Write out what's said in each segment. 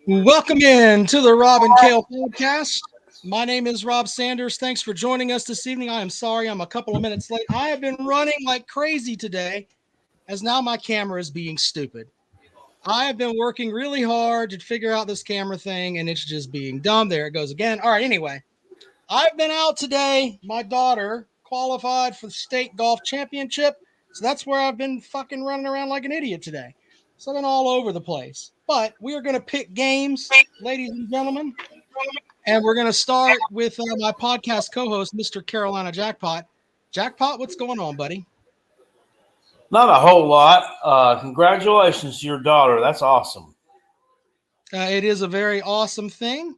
Welcome in to the Rob and Kale podcast. My name is Rob Sanders. Thanks for joining us this evening. I am sorry I'm a couple of minutes late. I have been running like crazy today as now my camera is being stupid. I have been working really hard to figure out this camera thing and it's just being dumb. There it goes again. All right, anyway, I've been out today. My daughter qualified for the state golf championship. So that's where I've been fucking running around like an idiot today. So I've been all over the place. But we are going to pick games, ladies and gentlemen. And we're going to start with my podcast co-host, Mr. Carolina Jackpot. Jackpot, what's going on, buddy? Not a whole lot. Congratulations to your daughter. That's awesome. It is a very awesome thing.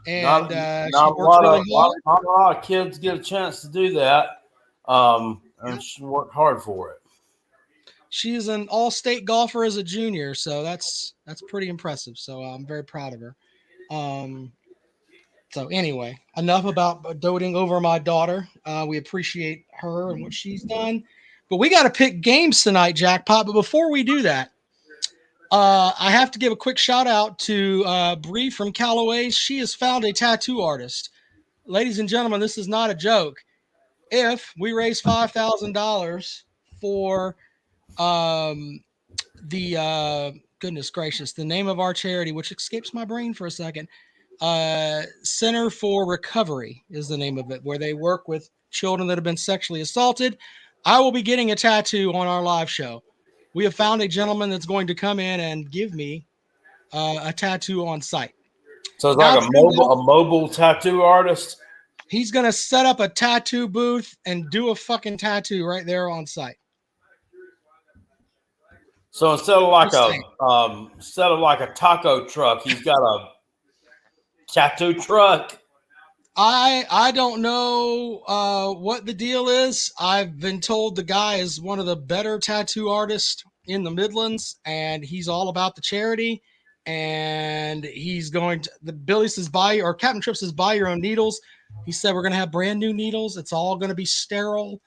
And not she a works lot really of hard. not a lot of kids get a chance to do that. And she worked hard for it. She is an all-state golfer as a junior, so that's pretty impressive. So I'm very proud of her. So anyway, enough about doting over my daughter. We appreciate her and what she's done. But we got to pick games tonight, Jackpot. But before we do that, I have to give a quick shout out to Bree from Callaway's. She has found a tattoo artist. Ladies and gentlemen, this is not a joke. If we raise $5,000 for goodness gracious, the name of our charity, which escapes my brain for a second, Center for Recovery is the name of it, where they work with children that have been sexually assaulted. I will be getting a tattoo on our live show. We have found a gentleman that's going to come in and give me a tattoo on site. So it's like a mobile tattoo artist. He's going to set up a tattoo booth and do a fucking tattoo right there on site. So instead of like a taco truck, he's got a tattoo truck. I don't know what the deal is. I've been told the guy is one of the better tattoo artists in the Midlands, and he's all about the charity. And he's going to Billy says Captain Tripp says buy your own needles. He said we're going to have brand new needles. It's all going to be sterile,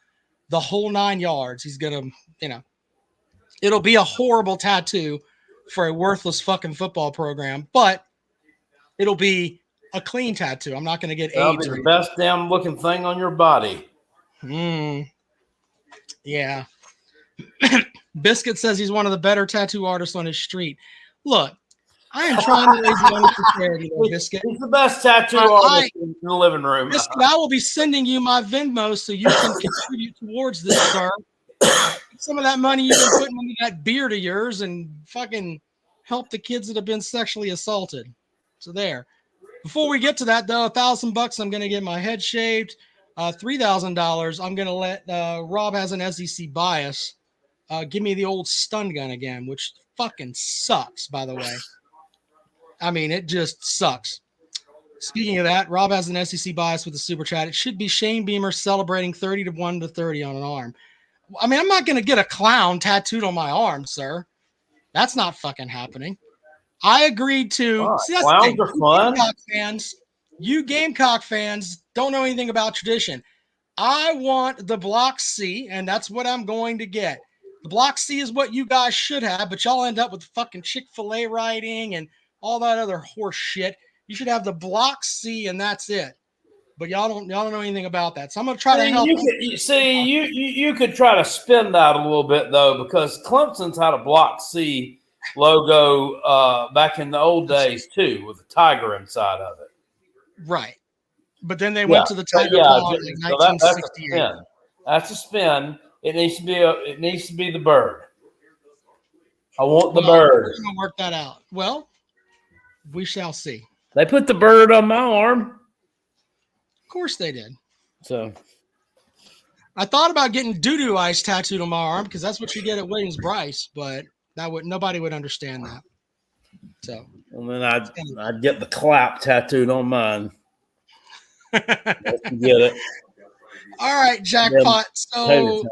the whole 9 yards. He's going to, it'll be a horrible tattoo for a worthless fucking football program, but it'll be a clean tattoo. I'm not going to get AIDS. That'll be the best damn looking thing on your body. Yeah. Biscuit says he's one of the better tattoo artists on his street. Look, I am trying to raise money for charity, though, Biscuit. He's the best tattoo artist in the living room. Biscuit, I will be sending you my Venmo so you can contribute towards this, sir. Some of that money you've been putting into that beard of yours and fucking help the kids that have been sexually assaulted. So there. Before we get to that, though, $1,000 I'm going to get my head shaved. $3,000 I'm going to let Rob has an SEC bias. Give me the old stun gun again, which fucking sucks, by the way. I mean, it just sucks. Speaking of that, Rob has an SEC bias with the super chat. It should be Shane Beamer celebrating 30-1-30 on an arm. I mean, I'm not going to get a clown tattooed on my arm, sir. That's not fucking happening. I agreed to. See, that's clowns are fun. You Gamecock fans don't know anything about tradition. I want the Block C, and that's what I'm going to get. The Block C is what you guys should have, but y'all end up with fucking Chick-fil-A writing and all that other horse shit. You should have the Block C, and that's it. But y'all don't know anything about that. So I'm going to try to help. You could try to spin that a little bit, though, because Clemson's had a Block C logo back in the old days, too, with a tiger inside of it. Right. But then they went to the tiger claw in 1968. That's a spin. It needs to be the bird. I want the bird. We're going to work that out. Well, we shall see. They put the bird on my arm. Of course they did. So I thought about getting doo-doo ice tattooed on my arm because that's what you get at Williams-Brice, but nobody would understand that. So, and then I'd get the clap tattooed on mine. Get it. All right, Jackpot. So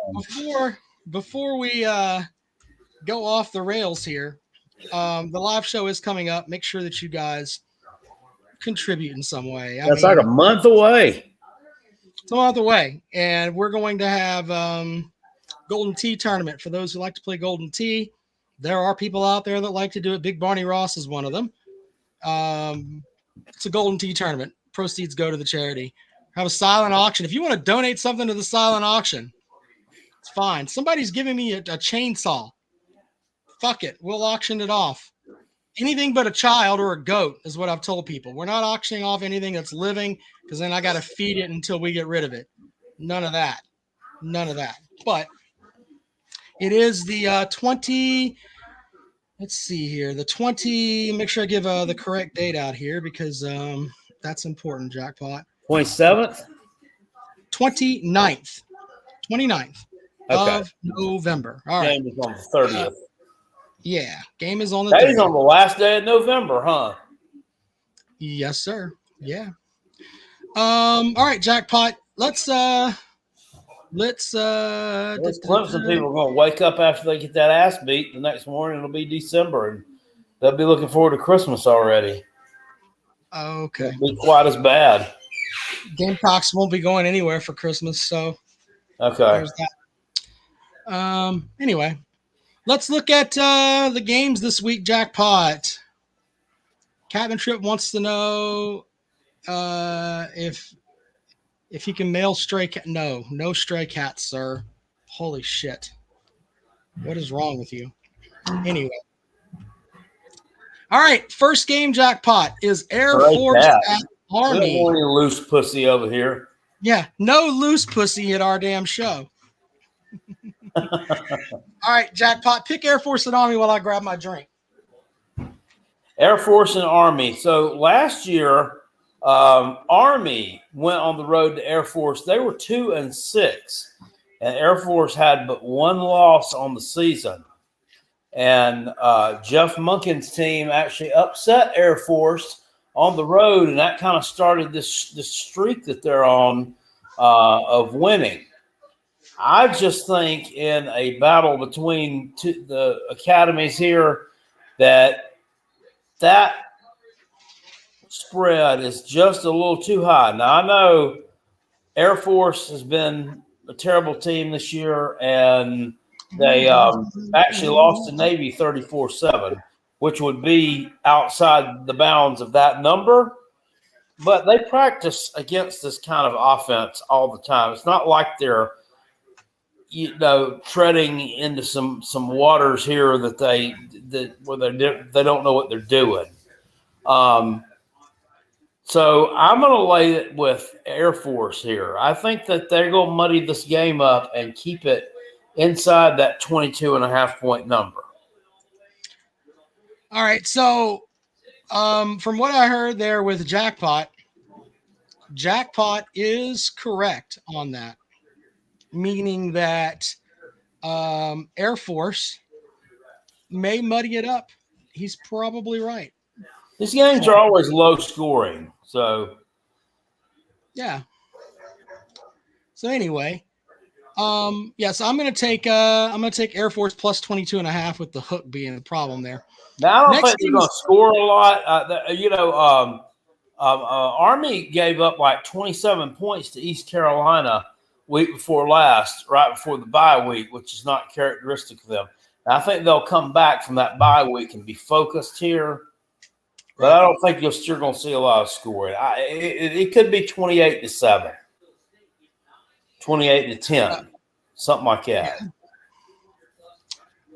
before we go off the rails here, the live show is coming up. Make sure that you guys contribute in some way. That's like a month away. It's a month away, and we're going to have Golden Tee tournament for those who like to play Golden Tee. There are people out there that like to do it. Big Barney Ross is one of them. It's a Golden Tee tournament. Proceeds go to the charity. Have a silent auction. If you want to donate something to the silent auction, it's fine. Somebody's giving me a chainsaw. Fuck it. We'll auction it off. Anything but a child or a goat is what I've told people. We're not auctioning off anything that's living because then I got to feed it until we get rid of it. None of that. None of that. But it is the 20. Let's see here. The 20. Make sure I give the correct date out here because that's important, Jackpot. 27th? 29th. 29th of November. All right. Game is on the 30th. Yeah. Game is on the 30th. That is on the last day of November, huh? Yes, sir. Yeah. All right, Jackpot. Let's Clemson people are going to wake up after they get that ass beat. The next morning it'll be December, and they'll be looking forward to Christmas already. Okay. It'll be quite as bad. Gamecocks won't be going anywhere for Christmas, so there's that. Anyway, let's look at the games this week, Jackpot. Captain Trip wants to know if he can mail stray cat. No stray cats, sir. Holy shit. What is wrong with you? Anyway. All right. First game, Jackpot, is Air Force at Army. We don't want any loose pussy over here. Yeah. No loose pussy at our damn show. All right, Jackpot, pick Air Force and Army while I grab my drink. Air Force and Army. So last year, Army went on the road to Air Force. They were 2-6, and Air Force had but one loss on the season. And Jeff Munkin's team actually upset Air Force on the road, and that kind of started this streak that they're on of winning. I just think in a battle between the academies here that spread is just a little too high. Now, I know Air Force has been a terrible team this year, and they actually lost to Navy 34-7, which would be outside the bounds of that number. But they practice against this kind of offense all the time. It's not like they're treading into some waters here where they don't know what they're doing. So I'm going to lay it with Air Force here. I think that they're going to muddy this game up and keep it inside that 22.5 point number. All right. So from what I heard there with Jackpot is correct on that. Meaning that Air Force may muddy it up. He's probably right. These games are always low scoring, so yeah. So anyway, so I'm gonna take Air Force plus 22.5 with the hook being the problem there. Now I don't think they're gonna score a lot. Army gave up like 27 points to East Carolina week before last, right before the bye week, which is not characteristic of them. And I think they'll come back from that bye week and be focused here. But I don't think you're going to see a lot of scoring. It could be 28-7, 28-10, something like that. Yeah.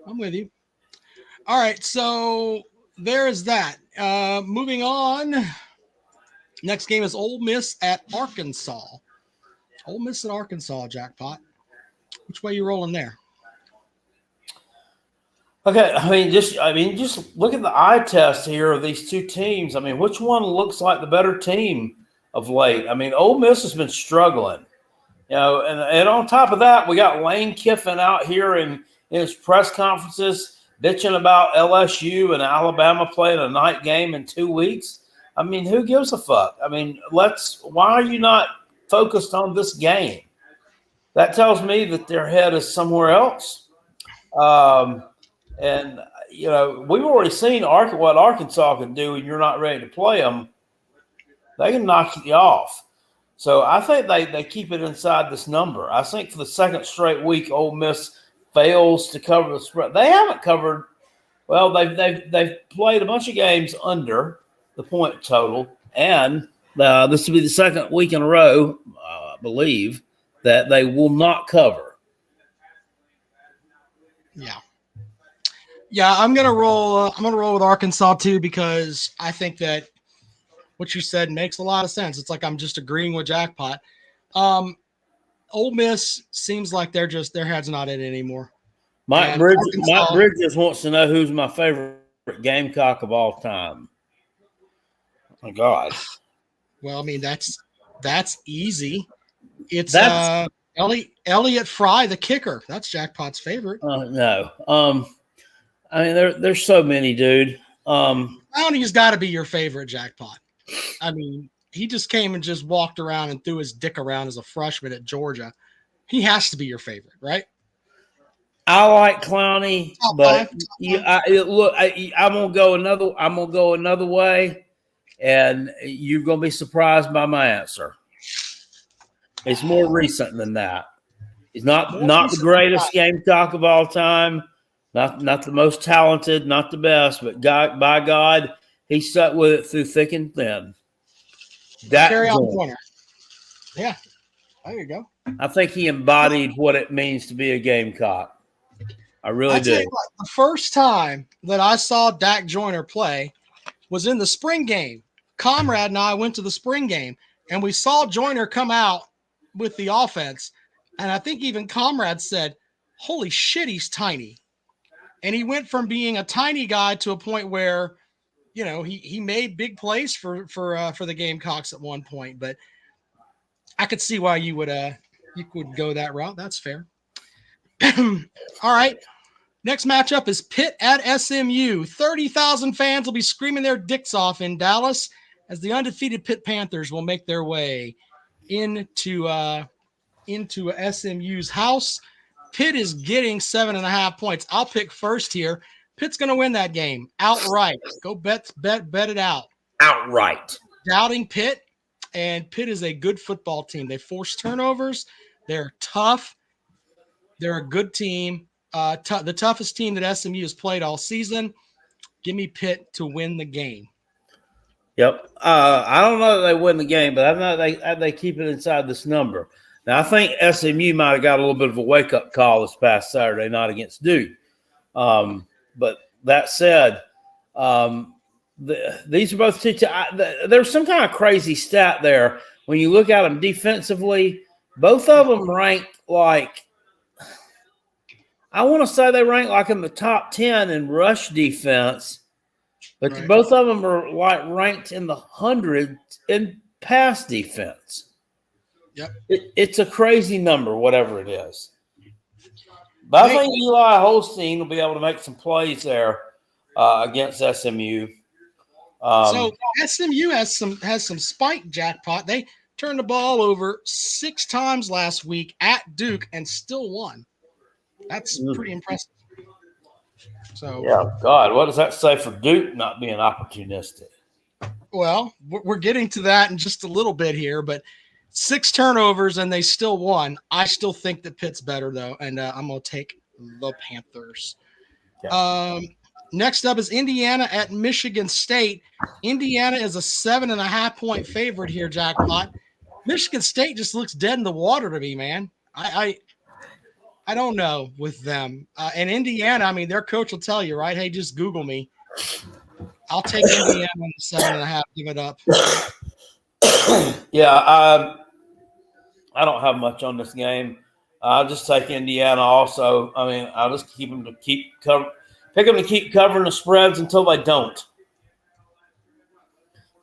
I'm with you. All right, so there is that. Moving on. Next game is Ole Miss at Arkansas. Ole Miss at Arkansas, Jackpot. Which way you rolling there? Okay, just look at the eye test here of these two teams. I mean, which one looks like the better team of late? I mean, Ole Miss has been struggling, and on top of that, we got Lane Kiffin out here in his press conferences bitching about LSU and Alabama playing a night game in 2 weeks. I mean, who gives a fuck? I mean, why are you not focused on this game? That tells me that their head is somewhere else. And, we've already seen what Arkansas can do when you're not ready to play them. They can knock you off. So I think they keep it inside this number. I think for the second straight week, Ole Miss fails to cover the spread. They haven't covered – well, they've played a bunch of games under. the point total. And this will be the second week in a row, I believe, that they will not cover. Yeah. Yeah, I'm gonna roll. I'm gonna roll with Arkansas too because I think that what you said makes a lot of sense. It's like I'm just agreeing with Jackpot. Ole Miss seems like their head's not in it anymore. Mike Bridges wants to know who's my favorite Gamecock of all time. Oh my God. Well, I mean that's easy. It's Elliott Fry, the kicker. That's Jackpot's favorite. No. I mean, there's so many, dude. Clowney's got to be your favorite, Jackpot. I mean, he just came and just walked around and threw his dick around as a freshman at Georgia. He has to be your favorite, right? I like Clowney, but I'm gonna go another way, and you're gonna be surprised by my answer. It's more recent than that. He's not the greatest Gamecock of all time. Not the most talented, not the best, but by God, he stuck with it through thick and thin. Carry on corner. Yeah, there you go. I think he embodied what it means to be a Gamecock. I really do. The first time that I saw Dak Joyner play was in the spring game. Comrade and I went to the spring game, and we saw Joyner come out with the offense. And I think even Comrade said, "Holy shit, he's tiny." And he went from being a tiny guy to a point where, you know, he made big plays for the Gamecocks at one point. But I could see why you would go that route. That's fair. All right. Next matchup is Pitt at SMU. 30,000 fans will be screaming their dicks off in Dallas as the undefeated Pitt Panthers will make their way into SMU's house. Pitt is getting 7.5 points. I'll pick first here. Pitt's going to win that game outright. Go bet it out. Outright. Doubting Pitt, and Pitt is a good football team. They force turnovers. They're tough. They're a good team. The toughest team that SMU has played all season. Give me Pitt to win the game. Yep. I don't know that they win the game, but I know they keep it inside this number. Now, I think SMU might have got a little bit of a wake-up call this past Saturday night against Duke. But that said, these are both there's some kind of crazy stat there. When you look at them defensively, both of them rank like – I want to say they rank like in the top 10 in rush defense, but right. Both of them are like ranked in the hundreds in pass defense. Yep. It's a crazy number, whatever it is. But I think Eli Holstein will be able to make some plays there against SMU. So SMU has some spike, Jackpot. They turned the ball over 6 times last week at Duke and still won. That's pretty impressive. So yeah, God, what does that say for Duke not being opportunistic? Well, we're getting to that in just a little bit here, but 6 turnovers and they still won. I still think that Pitt's better though, and I'm gonna take the Panthers. Yeah. Next up is Indiana at Michigan State. Indiana is a 7.5 point favorite here, Jackpot. Michigan State just looks dead in the water to me, man. I don't know with them. And Indiana, I mean, their coach will tell you, right? Hey, just Google me. I'll take Indiana on the 7.5. Give it up. Yeah, I don't have much on this game. I'll just take Indiana also. I mean, I'll just pick them to keep covering the spreads until they don't.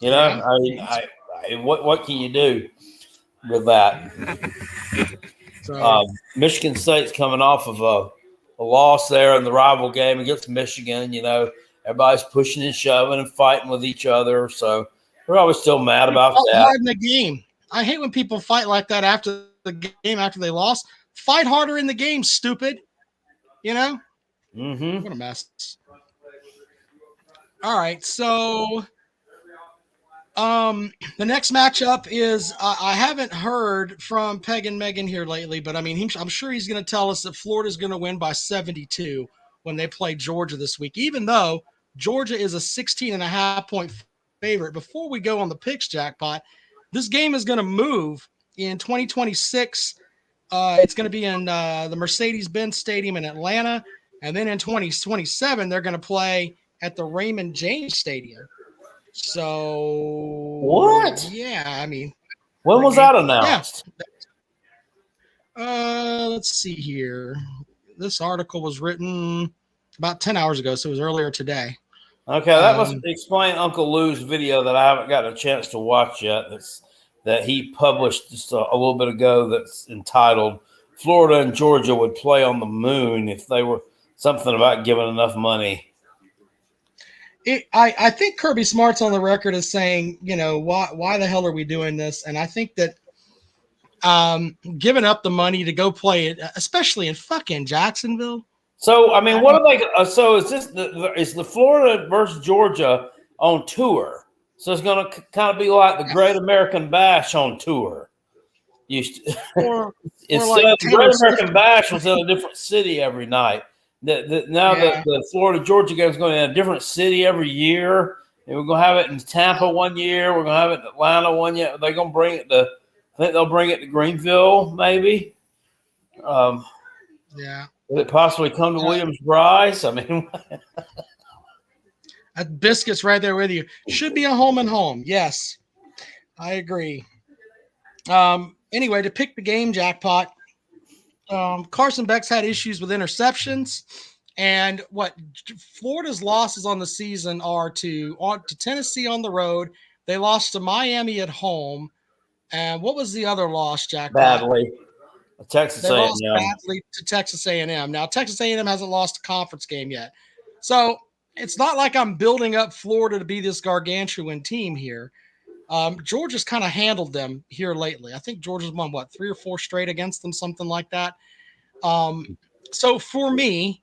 You know, yeah. What can you do with that? So, Michigan State's coming off of a loss there in the rival game against Michigan. You know, everybody's pushing and shoving and fighting with each other. So we're always still mad about that. Hard in the game. I hate when people fight like that after the game, after they lost. Fight harder in the game, stupid. You know? Mm-hmm. What a mess. All right, so the next matchup is I haven't heard from Peg and Megan here lately, but I mean, I'm sure he's going to tell us that Florida's going to win by 72 when they play Georgia this week, even though Georgia is a 16.5 point favorite. Before we go on the picks jackpot, this game is going to move in 2026. It's going to be in the Mercedes-Benz Stadium in Atlanta. And then in 2027, they're going to play at the Raymond James Stadium. So What? Yeah, I mean, when was that announced? Yeah. Let's see here. This article was written about 10 hours ago, so it was earlier today. Okay, that must explain Uncle Lou's video that I haven't gotten a chance to watch yet. That he published just a little bit ago. That's entitled "Florida and Georgia would play on the moon if they were something about giving enough money." I think Kirby Smart's on the record as saying, why the hell are we doing this? And I think that giving up the money to go play it, especially in fucking Jacksonville. So I mean, what are they? So is this is the Florida versus Georgia on tour? So it's going to kind of be like the Great American Bash on tour. Instead of the Great American Bash was in a different city every night. Now the Florida Georgia game is going in a different city every year. And we're going to have it in Tampa one year. We're going to have it in Atlanta one year. They're going to bring it to. I think they'll bring it to Greenville, maybe. Yeah. Would it possibly come to Williams-Brice? I mean, that biscuit's right there with you. Should be a home and home. Yes, I agree. Anyway, to pick the game jackpot, Carson Beck's had issues with interceptions, and what Florida's losses on the season are to Tennessee on the road. They lost to Miami at home, and what was the other loss, Jack? Badly. They lost badly to Texas A&M. Now, Texas A&M hasn't lost a conference game yet. So it's not like I'm building up Florida to be this gargantuan team here. Georgia's kind of handled them here lately. I think Georgia's won, 3 or 4 straight against them, something like that. So for me,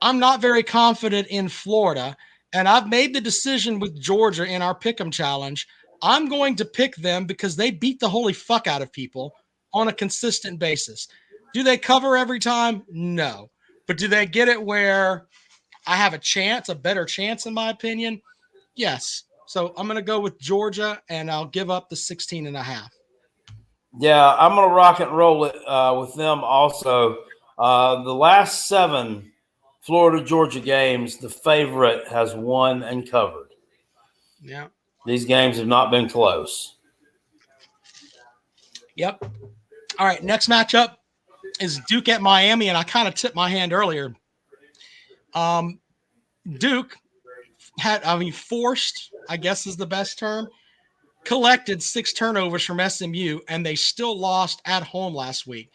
I'm not very confident in Florida, and I've made the decision with Georgia in our Pick'em Challenge. I'm going to pick them because they beat the holy fuck out of people on a consistent basis. Do they cover every time? No. But do they get it where I have a better chance in my opinion? Yes. So I'm going to go with Georgia, and I'll give up the 16.5. Yeah, I'm going to rock and roll it with them also. The last 7 Florida-Georgia games, the favorite has won and covered. Yeah. These games have not been close. Yep. All right, next matchup is Duke at Miami, and I kind of tipped my hand earlier. Duke forced, I guess is the best term, collected 6 turnovers from SMU, and they still lost at home last week.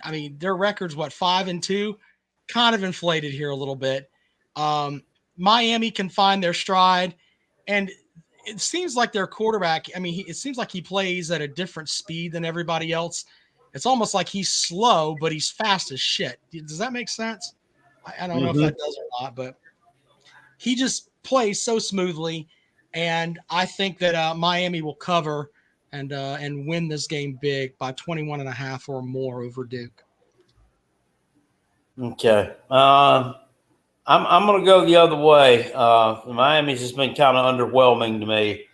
I mean, their record's 5-2, kind of inflated here a little bit. Miami can find their stride, and it seems like their quarterback, it seems like he plays at a different speed than everybody else. It's almost like he's slow, but he's fast as shit. Does that make sense? I don't know if that does or not, but he just plays so smoothly, and I think that Miami will cover and win this game big by 21.5 or more over Duke. Okay. I'm going to go the other way. Miami's just been kind of underwhelming to me.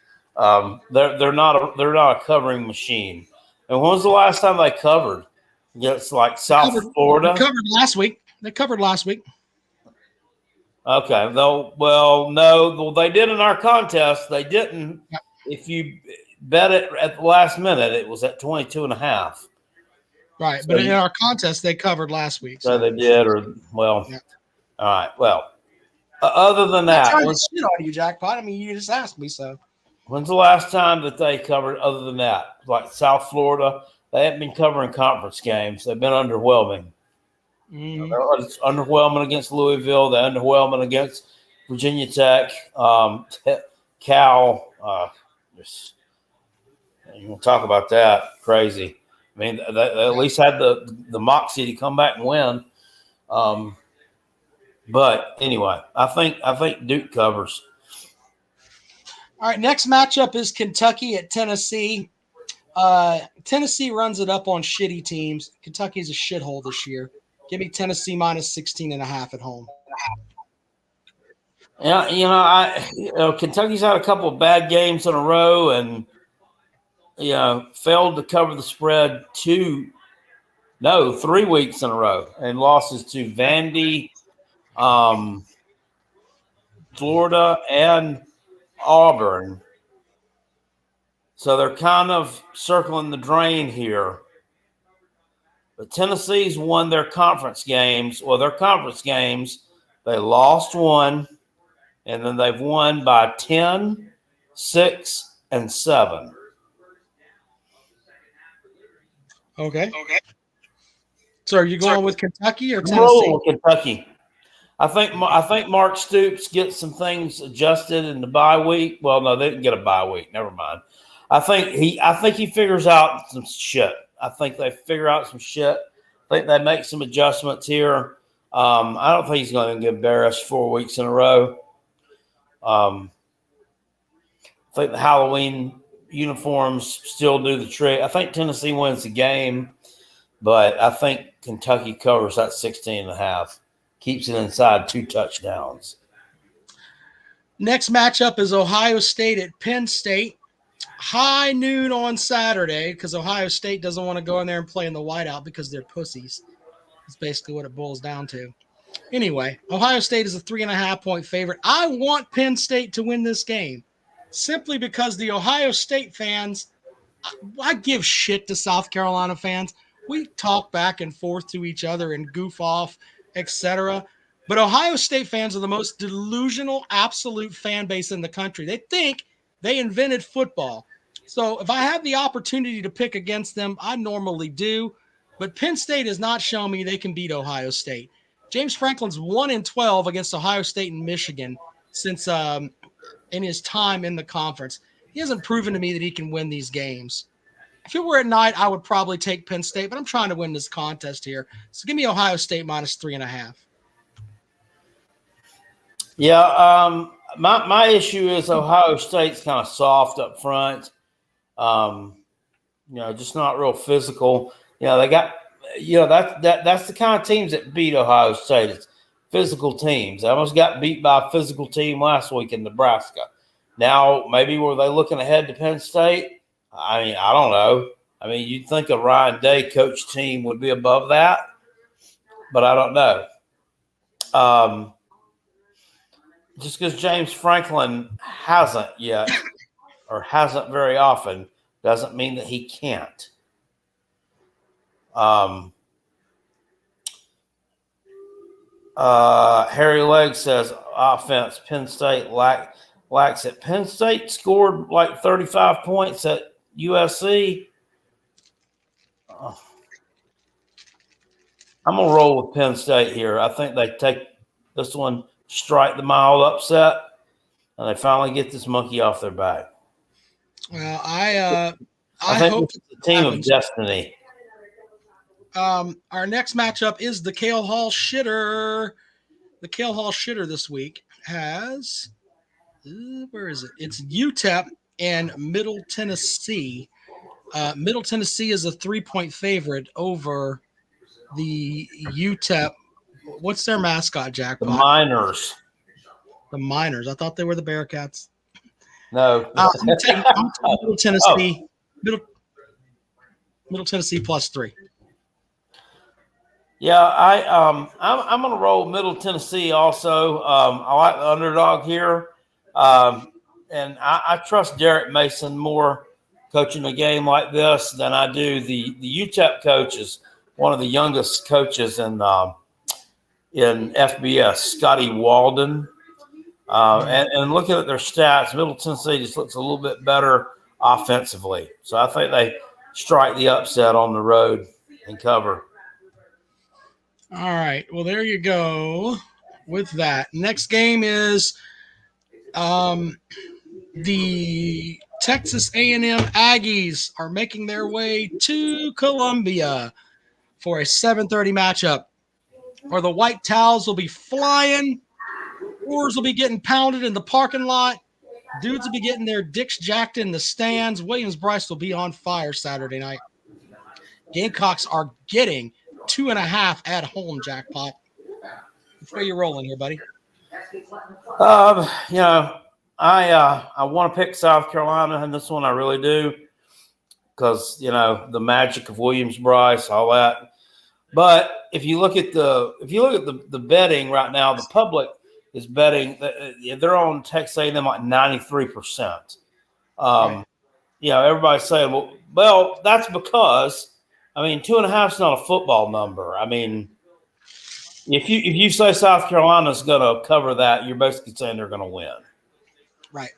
They're not a covering machine. And when was the last time they covered? It's like South Florida. They covered last week. Okay. No. They did in our contest. They didn't. Yep. If you bet it at the last minute, it was at 22.5. Right, so, but in our contest, they covered last week. So they did, yeah. All right. Well, other than that, I'm trying to shit on you, Jackpot. You just asked me so. When's the last time that they covered other than that? Like South Florida, they haven't been covering conference games. They've been underwhelming. Mm. They're underwhelming against Louisville. They're underwhelming against Virginia Tech, Cal. You want to talk about that? Crazy. They at least had the moxie to come back and win. But anyway, I think Duke covers. All right, next matchup is Kentucky at Tennessee. Tennessee runs it up on shitty teams. Kentucky's a shithole this year. Give me Tennessee minus 16.5 at home. Yeah, Kentucky's had a couple of bad games in a row, and failed to cover the spread 3 weeks in a row, and losses to Vandy, Florida, and Auburn. So they're kind of circling the drain here. But Tennessee's won their conference games. Well, their conference games, they lost one, and then they've won by 10, 6, and 7. Okay. So are you going with Kentucky or I'm Tennessee? rolling with Kentucky. I think Mark Stoops gets some things adjusted in the bye week. Well, no, they didn't get a bye week. Never mind. I think he figures out some shit. I think they figure out some shit. I think they make some adjustments here. I don't think he's going to get embarrassed 4 weeks in a row. I think the Halloween uniforms still do the trick. I think Tennessee wins the game, but I think Kentucky covers that 16.5. Keeps it inside 2 touchdowns. Next matchup is Ohio State at Penn State. High noon on Saturday, because Ohio State doesn't want to go in there and play in the whiteout because they're pussies. That's basically what it boils down to. Anyway, Ohio State is a 3.5-point favorite. I want Penn State to win this game simply because the Ohio State fans, I give shit to South Carolina fans. We talk back and forth to each other and goof off, etc. But Ohio State fans are the most delusional, absolute fan base in the country. They think they invented football. So if I have the opportunity to pick against them, I normally do. But Penn State has not shown me they can beat Ohio State. James Franklin's 1-12 against Ohio State and Michigan since in his time in the conference. He hasn't proven to me that he can win these games. If it were at night, I would probably take Penn State, but I'm trying to win this contest here. So give me Ohio State minus 3.5. Yeah, my issue is Ohio State's kind of soft up front. Just not real physical. They got that's the kind of teams that beat Ohio State. It's physical teams. They almost got beat by a physical team last week in Nebraska. Now, maybe were they looking ahead to Penn State? I mean, I don't know. I mean, you'd think a Ryan Day coach team would be above that, but I don't know. Just because James Franklin hasn't yet or hasn't very often doesn't mean that he can't. Harry Legg says offense, Penn State lacks it. Penn State scored like 35 points at USC. I'm going to roll with Penn State here. I think they take this one, strike the mild upset, and they finally get this monkey off their back. Well, I think hope it's a team of destiny. Our next matchup is the Cale Hall Shitter. The Cale Hall Shitter this week has where is it? It's UTEP and Middle Tennessee. Middle Tennessee is a 3-point favorite over the UTEP. What's their mascot, Jackpot? The Miners. The Miners. I thought they were the Bearcats. No. I'm taking Middle Tennessee. Middle Tennessee +3. Yeah, I'm going to roll Middle Tennessee also. I like the underdog here. And I trust Derek Mason more coaching a game like this than I do. The UTEP coach is one of the youngest coaches in FBS, Scotty Walden. And looking at their stats, Middle Tennessee just looks a little bit better offensively. So I think they strike the upset on the road and cover. All right. Well, there you go with that. Next game is the Texas A&M Aggies are making their way to Columbia for a 7:30 matchup where the white towels will be flying. Oars will be getting pounded in the parking lot. Dudes will be getting their dicks jacked in the stands. Williams-Brice will be on fire Saturday night. Gamecocks are getting 2.5 at home, Jackpot. Which way you rolling here, buddy? I want to pick South Carolina, and this one I really do because the magic of Williams-Brice, all that. But if you look at the betting right now, the public is betting they're on Texas A&M like 93%. Right. Everybody's saying, well, that's because 2.5 is not a football number. If you say South Carolina's going to cover that, you're basically saying they're going to win. Right.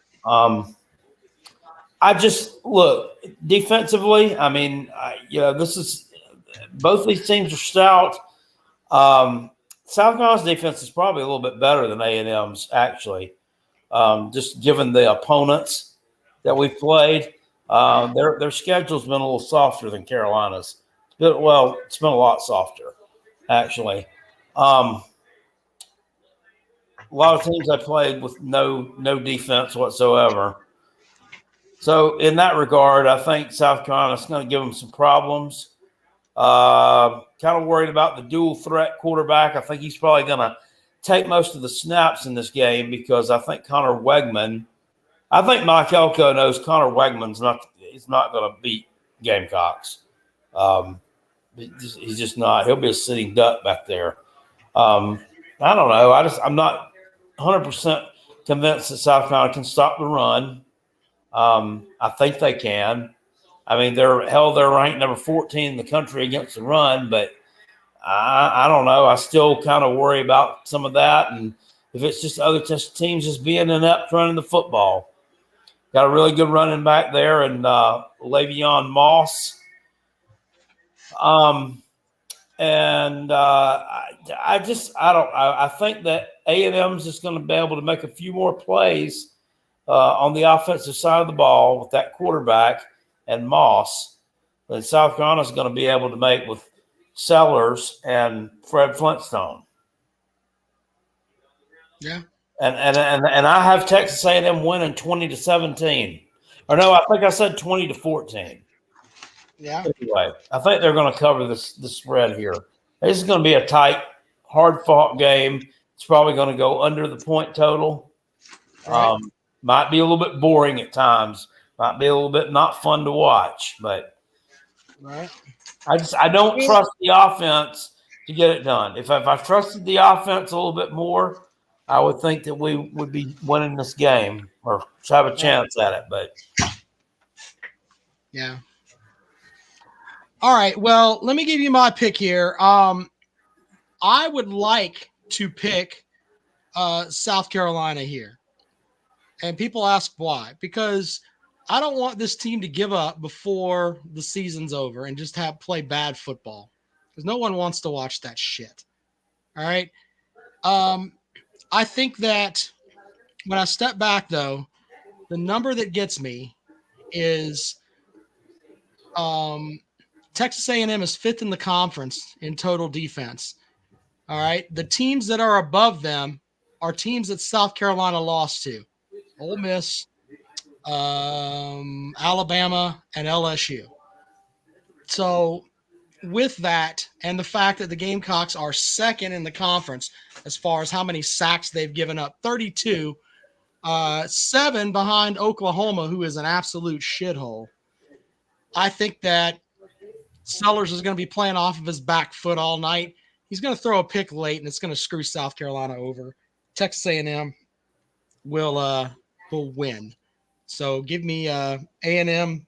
I just look defensively. This is both these teams are stout. South Carolina's defense is probably a little bit better than A&M's actually, just given the opponents that we've played. Their schedule's been a little softer than Carolina's. It's been a lot softer actually. A lot of teams I played with no defense whatsoever. So in that regard, I think South Carolina's going to give them some problems. Kind of worried about the dual threat quarterback. I think he's probably going to take most of the snaps in this game because I think Mike Elko knows Connor Wegman's not going to beat Gamecocks. He's just not. He'll be a sitting duck back there. I don't know. I'm not 100% convinced that South Carolina can stop the run. I think they can. They're ranked number 14 in the country against the run, but I don't know. I still kind of worry about some of that. And if it's just other teams just being inept running the football, got a really good running back there, and Le'Veon Moss. I think that A&M's just going to be able to make a few more plays on the offensive side of the ball with that quarterback and Moss that South Carolina's going to be able to make with Sellers and Fred Flintstone. Yeah. And I have Texas A&M winning 20-17. Or no, I think I said 20-14. Yeah. Anyway, I think they're going to cover this spread here. This is going to be a tight, hard-fought game. It's probably going to go under the point total. Right. Might be a little bit boring at times. Might be a little bit not fun to watch. But right. I don't trust the offense to get it done. If I trusted the offense a little bit more, I would think that we would be winning this game or have a chance at it. But yeah. All right. Well, let me give you my pick here. I would like to pick South Carolina here. And people ask why. Because I don't want this team to give up before the season's over and just play bad football. Because no one wants to watch that shit. All right. I think that when I step back, though, the number that gets me is Texas A&M is 5th in the conference in total defense. All right. The teams that are above them are teams that South Carolina lost to. Ole Miss, Alabama, and LSU. So with that and the fact that the Gamecocks are 2nd in the conference as far as how many sacks they've given up, 32, 7 behind Oklahoma, who is an absolute shithole. I think that Sellers is going to be playing off of his back foot all night. He's going to throw a pick late, and it's going to screw South Carolina over. Texas A&M will win. So give me A&M.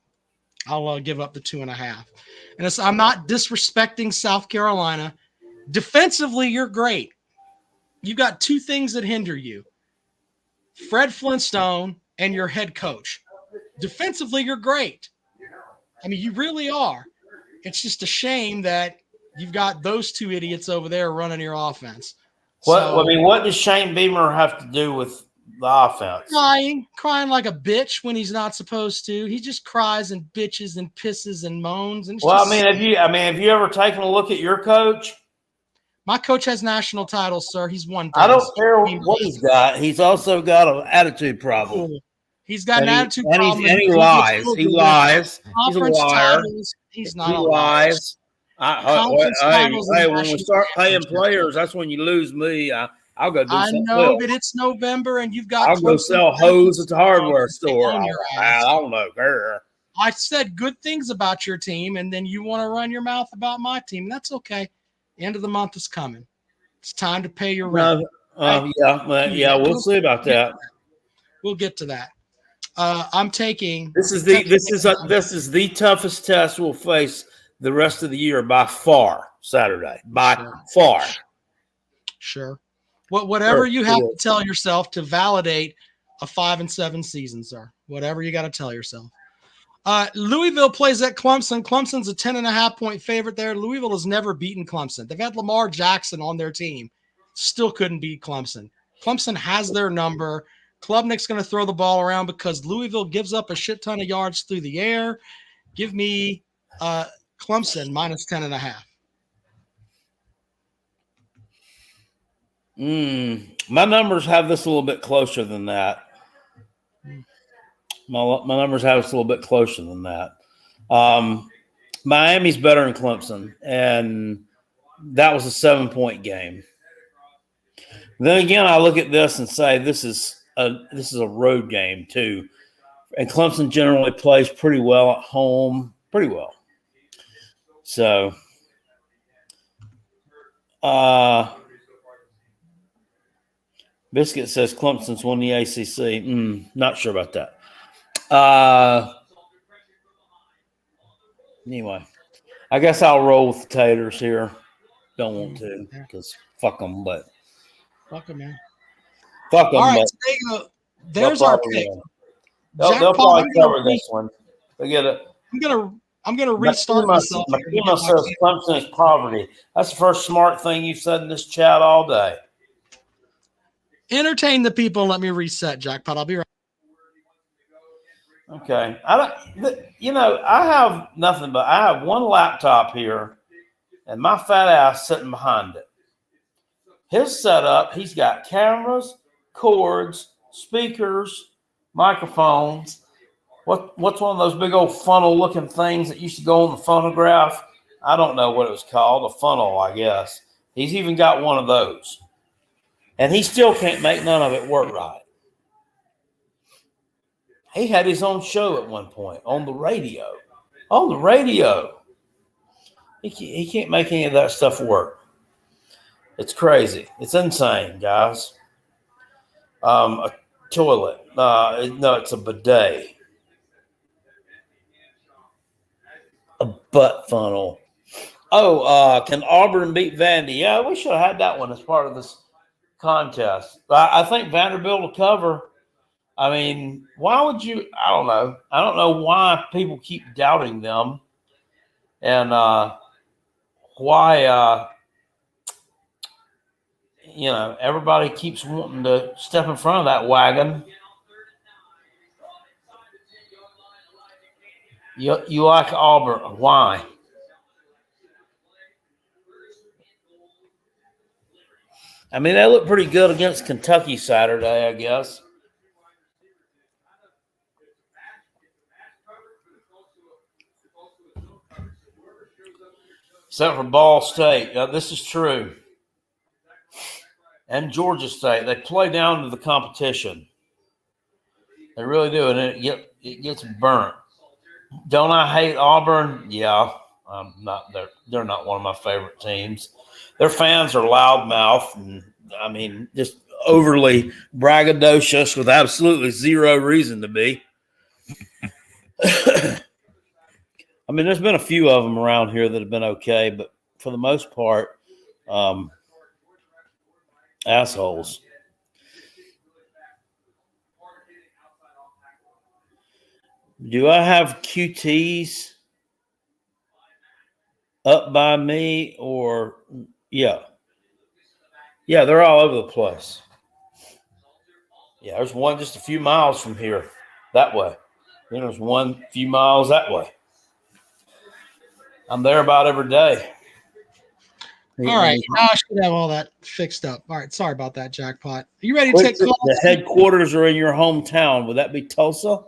I'll give up the 2.5. And I'm not disrespecting South Carolina. Defensively, you're great. You've got 2 things that hinder you. Fred Flintstone and your head coach. Defensively, you're great. You really are. It's just a shame that you've got those 2 idiots over there running your offense. What does Shane Beamer have to do with the offense? Crying like a bitch when he's not supposed to. He just cries and bitches and pisses and moans. And have you ever taken a look at your coach? My coach has national titles, sir. He's won things. I don't care what he's got. He's also got an attitude problem. He's got an attitude problem. And he lies. He lies. He's a liar. He's not a liar. Hey, when we start paying players, that's when you lose me. I I'll go do I something know else. that it's November and you've got I'll go Clemson sell hose at the hardware store. on your I ass. don't know, girl. I said good things about your team, and then you want to run your mouth about my team. That's okay. The end of the month is coming. It's time to pay your rent. Yeah, we'll see about that. We'll get to that. I'm taking. This is the toughest test we'll face the rest of the year by far. Saturday by far. Sure. Whatever you have to tell yourself to validate a 5-7 season, sir. Whatever you got to tell yourself. Louisville plays at Clemson. Clemson's a 10.5-point favorite there. Louisville has never beaten Clemson. They've had Lamar Jackson on their team. Still couldn't beat Clemson. Clemson has their number. Klubnik's going to throw the ball around because Louisville gives up a shit ton of yards through the air. Give me Clemson minus 10.5. My numbers have this a little bit closer than that. My numbers have us a little bit closer than that. Miami's better than Clemson, and that was a 7-point game. Then again, I look at this and say this is a road game too, and Clemson generally plays pretty well at home, pretty well. So, Biscuit says Clemson's won the ACC. Not sure about that. Anyway, I guess I'll roll with the Taters here. Don't want to because fuck them, but fuck them, man. Fuck them. All right, so there's our pick. They'll probably cover this one. They get it. I'm gonna restart myself. Makima says Clemson is poverty. That's the first smart thing you've said in this chat all day. Entertain the people and let me reset, Jackpot. I'll be right. Okay. I have nothing but I have one laptop here and my fat ass sitting behind it. His setup, he's got cameras, cords, speakers, microphones. What's one of those big old funnel looking things that used to go on the phonograph? I don't know what it was called, a funnel, I guess. He's even got one of those. And he still can't make none of it work right. He had his own show at one point on the radio. On the radio. He can't make any of that stuff work. It's crazy. It's insane, guys. A toilet. No, it's a bidet. A butt funnel. Can Auburn beat Vandy? Yeah, we should have had that one as part of this contest. I think Vanderbilt will cover. I mean, why would you? I don't know. I don't know why people keep doubting them, and why everybody keeps wanting to step in front of that wagon. You like Auburn? Why? I mean, they look pretty good against Kentucky Saturday, I guess. Except for Ball State. This is true. And Georgia State. They play down to the competition. They really do. And it gets burnt. Don't I hate Auburn? Yeah. I'm not. They're not one of my favorite teams. Their fans are loudmouth and, I mean, just overly braggadocious with absolutely zero reason to be. I mean, there's been a few of them around here that have been okay, but for the most part, assholes. Do I have QTs up by me or yeah, they're all over the place. Yeah, there's one just a few miles from here that way. Then there's one few miles that way. I'm there about every day. All right. Now I should have all that fixed up. All right. Sorry about that, Jackpot. Are you ready to take calls? The headquarters are in your hometown. Would that be Tulsa?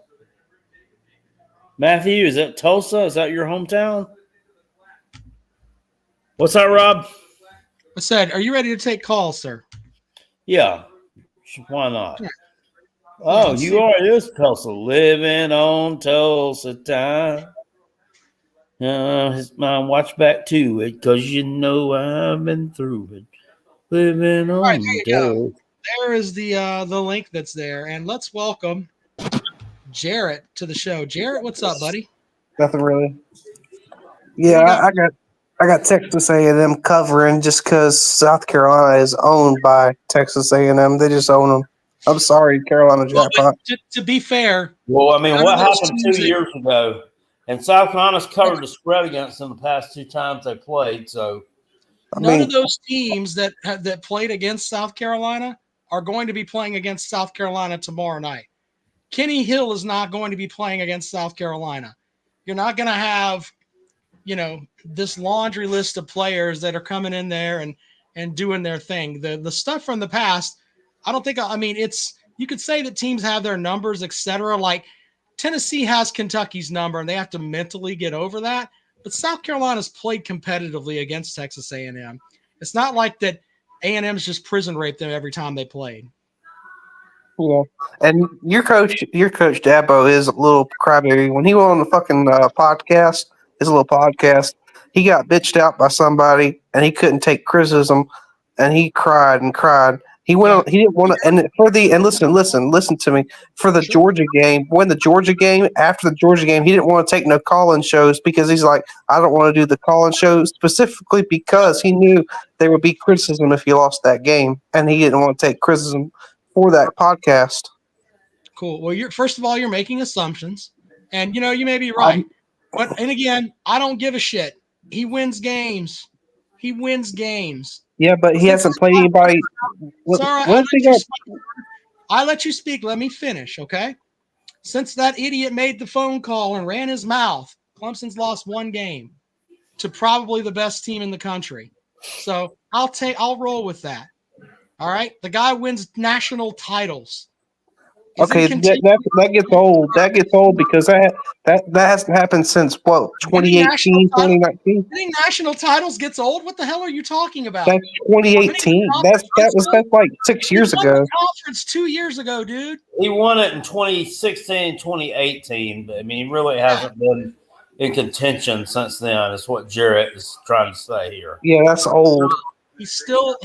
Matthew, is that Tulsa? Is that your hometown? What's that, Rob? I said, are you ready to take calls, sir? Yeah, why not? Yeah. Oh, let's you see. are this Tulsa, living on Tulsa time. His mind watch back to it, cause you know I've been through it. Living All right, on there you go. Tulsa. There is the link that's there, and let's welcome Jarrett to the show. Jarrett, what's up, buddy? Nothing really. What do Yeah, you got? I got Texas A&M covering just because South Carolina is owned by Texas A&M. They just own them. I'm sorry, Carolina Well, but Jackpot. to be fair, Well, I mean, none of what those happened teams 2 years ago? And South Carolina's covered the spread against them the past 2 times they played. So I none of mean, those teams that played against South Carolina are going to be playing against South Carolina tomorrow night. Kenny Hill is not going to be playing against South Carolina. You're not going to have, this laundry list of players that are coming in there and doing their thing. The stuff from the past, I don't think. I mean, it's you could say that teams have their numbers, etc. Like Tennessee has Kentucky's number, and they have to mentally get over that. But South Carolina's played competitively against Texas A&M. It's not like that A&M's just prison raped them every time they played. yeah. And your coach Dabo is a little crybaby. When he went on the fucking podcast, his little podcast, he got bitched out by somebody, and he couldn't take criticism, and he cried and cried. He went Yeah. on. He didn't want to. And listen to me. For the Sure. Georgia game, when the Georgia game, after the Georgia game, he didn't want to take no call-in shows because he's like, I don't want to do the call-in shows specifically because he knew there would be criticism if he lost that game, and he didn't want to take criticism for that podcast. Cool. Well, first of all, you're making assumptions, and you may be right. But and again, I don't give a shit. He wins games. He wins games. Yeah, but he hasn't played anybody. Sorry, Once he got, I let you speak. Let me finish, okay? Since that idiot made the phone call and ran his mouth, Clemson's lost one game to probably the best team in the country. So I'll roll with that. All right. The guy wins national titles. okay, that gets old. That gets old because that hasn't happened since what, Winning national 2018, titles. 2019? Winning national titles gets old. What the hell are you talking about? That's 2018. That's like 6 years He won ago. the conference 2 years ago, dude. he won it in 2016, 2018. But I mean, he really hasn't been in contention since then. Is what Jarrett is trying to say here. Yeah, that's old. He still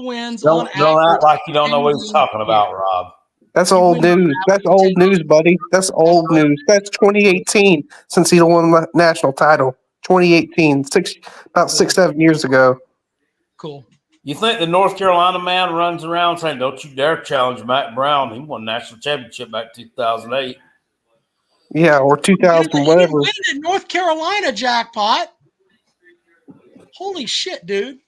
wins Don't on average. act like you don't know what he's talking about, Rob. That's old news. That's old news, buddy. That's old news. That's 2018 since he won the national title. 2018, about 6-7 years ago. Cool. You think the North Carolina man runs around saying, "Don't you dare challenge Matt Brown"? He won national championship back in 2008. Yeah, or 2000, He whatever. didn't win it in North Carolina, jackpot. Holy shit, dude.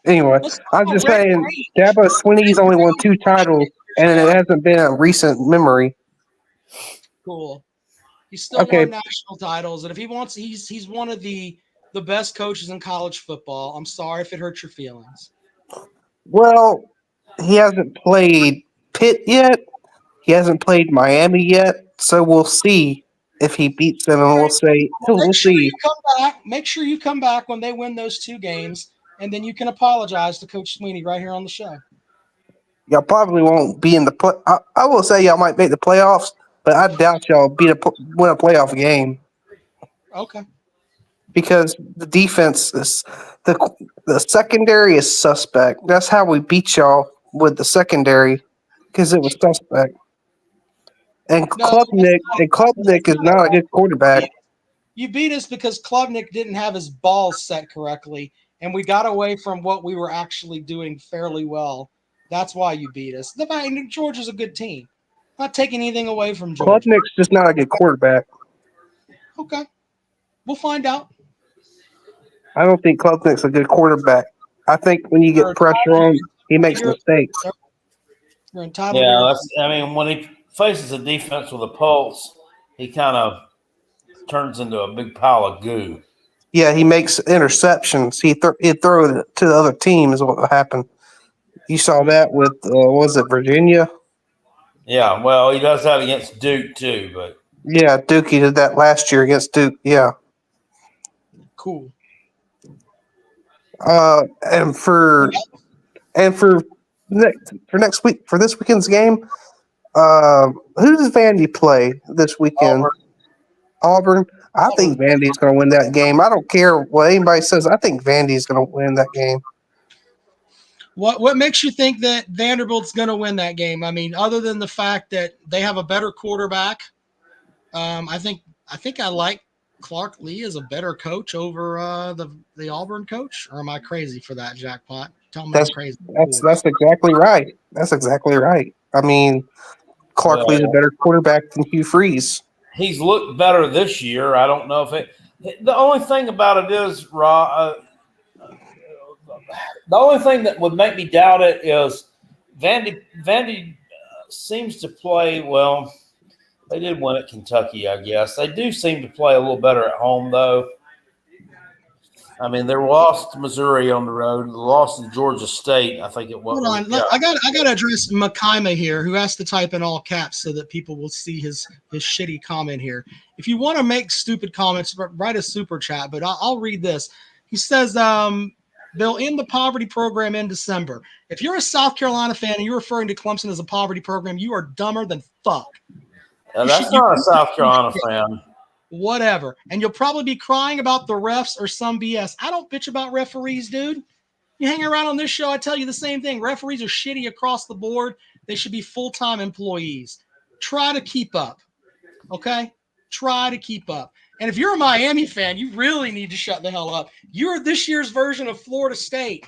Anyway, I'm just saying, Dabo Swinney's only won 2 titles, and it hasn't been a recent memory. Cool. He still won national titles, and if he wants, he's one of the best coaches in college football. I'm sorry if it hurts your feelings. Well, he hasn't played Pitt yet. He hasn't played Miami yet, so we'll see if he beats them, and we'll see. Make sure you come back when they win those 2 games, and then you can apologize to Coach Sweeney right here on the show. Y'all probably won't be in the play. I will say y'all might make the playoffs, but I doubt y'all win a playoff game. Okay. Because the defense is the secondary is suspect. That's how we beat y'all with the secondary, because it was suspect. And Klubnik is not a good quarterback. You beat us because Klubnik didn't have his balls set correctly, and we got away from what we were actually doing fairly well. That's why you beat us. Georgia's a good team. Not taking anything away from Georgia. Klubnik's just not a good quarterback. Okay. We'll find out. I don't think Klubnik's a good quarterback. I think when you get pressure on him, he makes mistakes. You're entitled. Yeah, when he faces a defense with a pulse, he kind of turns into a big pile of goo. Yeah, he makes interceptions. He'd throw it to the other team is what happened. You saw that with, was it Virginia? Yeah, well, he does that against Duke too, but yeah, Duke, he did that last year against Duke. Yeah, cool. And for next week for this weekend's game. Who does Vandy play this weekend? Auburn. I think Vandy's going to win that game. I don't care what anybody says. I think Vandy's going to win that game. What makes you think that Vanderbilt's going to win that game? I mean, other than the fact that they have a better quarterback, I think I like Clark Lee as a better coach over the Auburn coach. Or am I crazy for that, Jackpot? Tell me I'm crazy. That's exactly right. That's exactly right. I mean, Clark Lee's a better quarterback than Hugh Freeze. He's looked better this year. I don't know if it. The only thing about it is, the only thing that would make me doubt it is Vandy seems to play well. They did win at Kentucky, I guess. They do seem to play a little better at home, though. I mean, they lost to Missouri on the road, lost to Georgia State. I think it was. Hold on, I got to address Makaima here, who has to type in all caps so that people will see his shitty comment here. If you want to make stupid comments, write a super chat, but I'll read this. He says, they'll end the poverty program in December. If you're a South Carolina fan and you're referring to Clemson as a poverty program, you are dumber than fuck. Now, that's not a South Carolina fan. Whatever. And you'll probably be crying about the refs or some BS. I don't bitch about referees, dude. You hang around on this show, I tell you the same thing. Referees are shitty across the board. They should be full-time employees. Try to keep up. Okay? Try to keep up. And if you're a Miami fan, you really need to shut the hell up. You're this year's version of Florida State.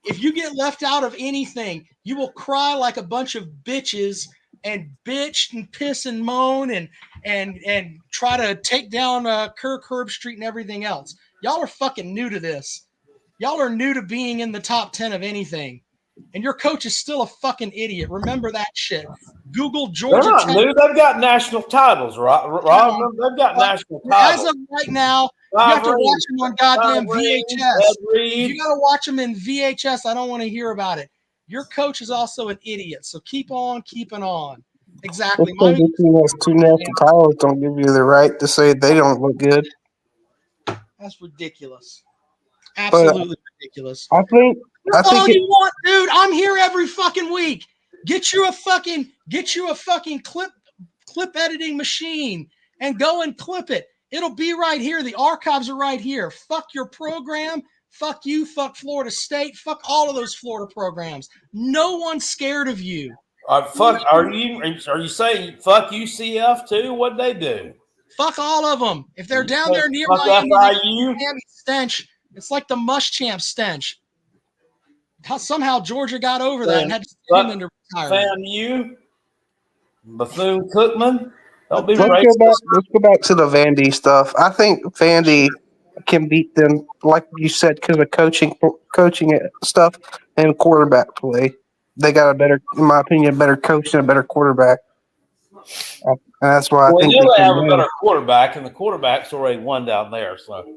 If you get left out of anything, you will cry like a bunch of bitches and bitch and piss and moan and try to take down Kirk Herbstreit and everything else. Y'all are fucking new to this. Y'all are new to being in the top 10 of anything. And your coach is still a fucking idiot. Remember that shit. Google Georgia They're not Tech. new. They've got national titles, Rob. They've got national titles. As of right now, you have to watch them on goddamn VHS. You got to watch them in VHS. I don't want to hear about it. Your coach is also an idiot. So keep on keeping on. Exactly. Two national titles don't give you the right to say they don't look good. That's ridiculous. Absolutely ridiculous. I think all you want, dude. I'm here every fucking week. Get you a fucking clip editing machine and go and clip it. It'll be right here. The archives are right here. Fuck your program. Fuck you. Fuck Florida State. Fuck all of those Florida programs. No one's scared of you. Fuck. Are you saying fuck UCF too? What'd they do? Fuck all of them. If they're down there near Miami stench, it's like the Muschamp stench. Somehow Georgia got over that and had to send him into retirement. FAMU, Bethune-Cookman. Let's go back to the Vandy stuff. I think Vandy can beat them, like you said, because of coaching stuff and quarterback play. They got a better, in my opinion, better coach and a better quarterback. And that's why I think they have a better quarterback, and the quarterback's already won down there. So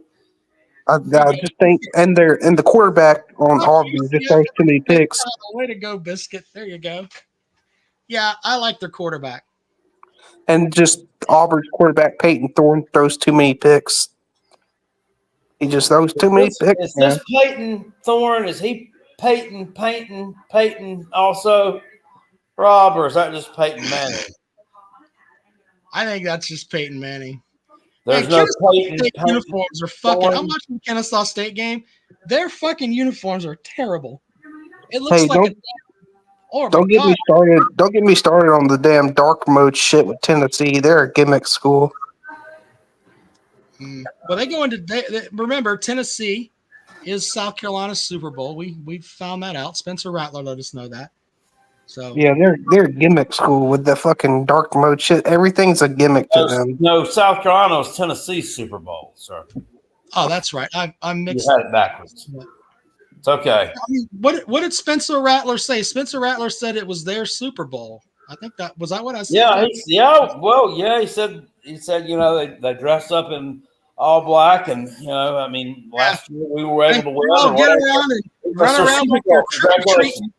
I just think, and the quarterback on Auburn just throws too many picks. Way to go, Biscuit! There you go. Yeah, I like their quarterback. And just Auburn's quarterback Peyton Thorne throws too many picks. He just throws too many picks. Is this Peyton Thorne? Is he Peyton also, Rob, or is that just Peyton Manning? I think that's just Peyton Manning. There's no Peyton. Uniforms are fucking. I'm watching the Kennesaw State game. Their fucking uniforms are terrible. It looks like don't get me started. Don't get me started on the damn dark mode shit with Tennessee. They're a gimmick school. Well, they go into. Remember, Tennessee is South Carolina's Super Bowl. We found that out. Spencer Rattler let us know that. So yeah, they're a gimmick school with the fucking dark mode shit. Everything's a gimmick to them. No, South Carolina was Tennessee's Super Bowl, sir. Oh, that's right. I'm mixed. You had it backwards. It's okay. I mean, what did Spencer Rattler say? Spencer Rattler said it was their Super Bowl. I think that was what I said. Yeah, he said they dressed up in all black, and I mean, last year we were able to win. Get around and run around like you're trick-or-treating.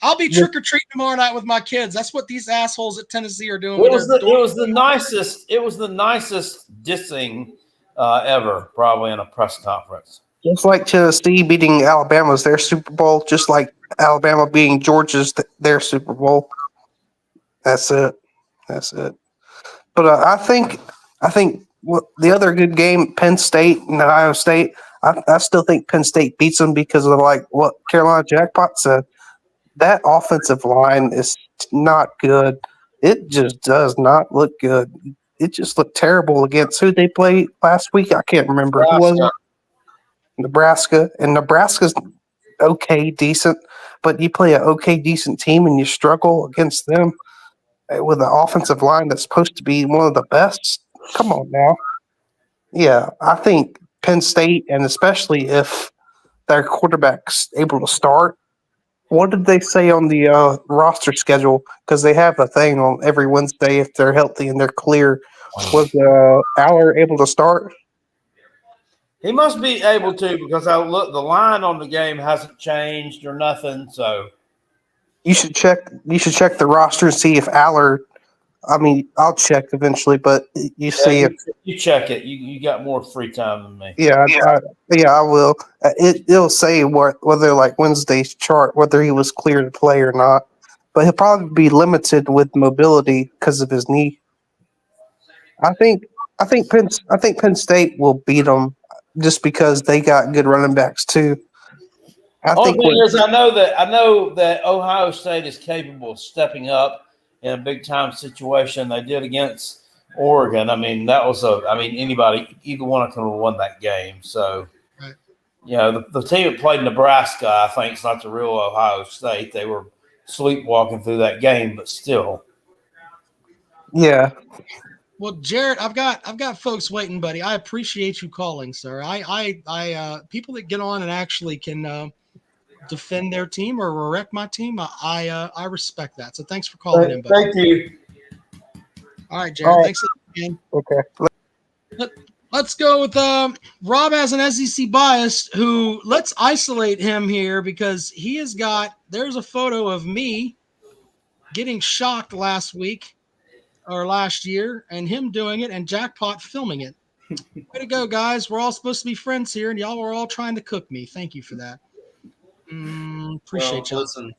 I'll be trick-or-treating tomorrow night with my kids. That's what these assholes at Tennessee are doing. It was the nicest dissing ever, probably in a press conference. Just like Tennessee beating Alabama's their Super Bowl, just like Alabama beating Georgia's their Super Bowl. That's it. That's it. But I think the other good game, Penn State and Ohio State. I still think Penn State beats them because of like what Carolina Jackpot said. That offensive line is not good. It just does not look good. It just looked terrible against who they played last week. I can't remember who was it. Nebraska, and Nebraska's okay, decent, but you play an okay, decent team and you struggle against them with an offensive line that's supposed to be one of the best. Come on now. Yeah, I think Penn State, and especially if their quarterback's able to start. What did they say on the roster schedule? Because they have a thing on every Wednesday if they're healthy and they're clear. Was Aller able to start? He must be able to because I look. The line on the game hasn't changed or nothing. So You should check. You should check the roster and see if Aller. I mean, I'll check eventually, but you see if you check it. You got more free time than me. yeah, I will. It'll say whether like Wednesday's chart whether he was clear to play or not. But he'll probably be limited with mobility because of his knee. I think Penn State will beat them just because they got good running backs too. Only thing is, I know that Ohio State is capable of stepping up in a big time situation. They did against Oregon. I mean, anybody, either one of them could have won that game. So, Right. you know, the team that played Nebraska, I think, is not the real Ohio State. They were sleepwalking through that game, but still. Yeah. Well, Jared, I've got folks waiting, buddy. I appreciate you calling, sir. I people that get on and actually can defend their team or wreck my team, I respect that. So thanks for calling in, buddy. Thank you. All right, Jared. All right. Thanks again. Okay. Let's go with Rob as an SEC bias. Who let's isolate him here because he has got. There's a photo of me getting shocked last week or last year, and him doing it, and Jackpot filming it. Way to go, guys! We're all supposed to be friends here, and y'all were all trying to cook me. Thank you for that. Appreciate y'all. Listen,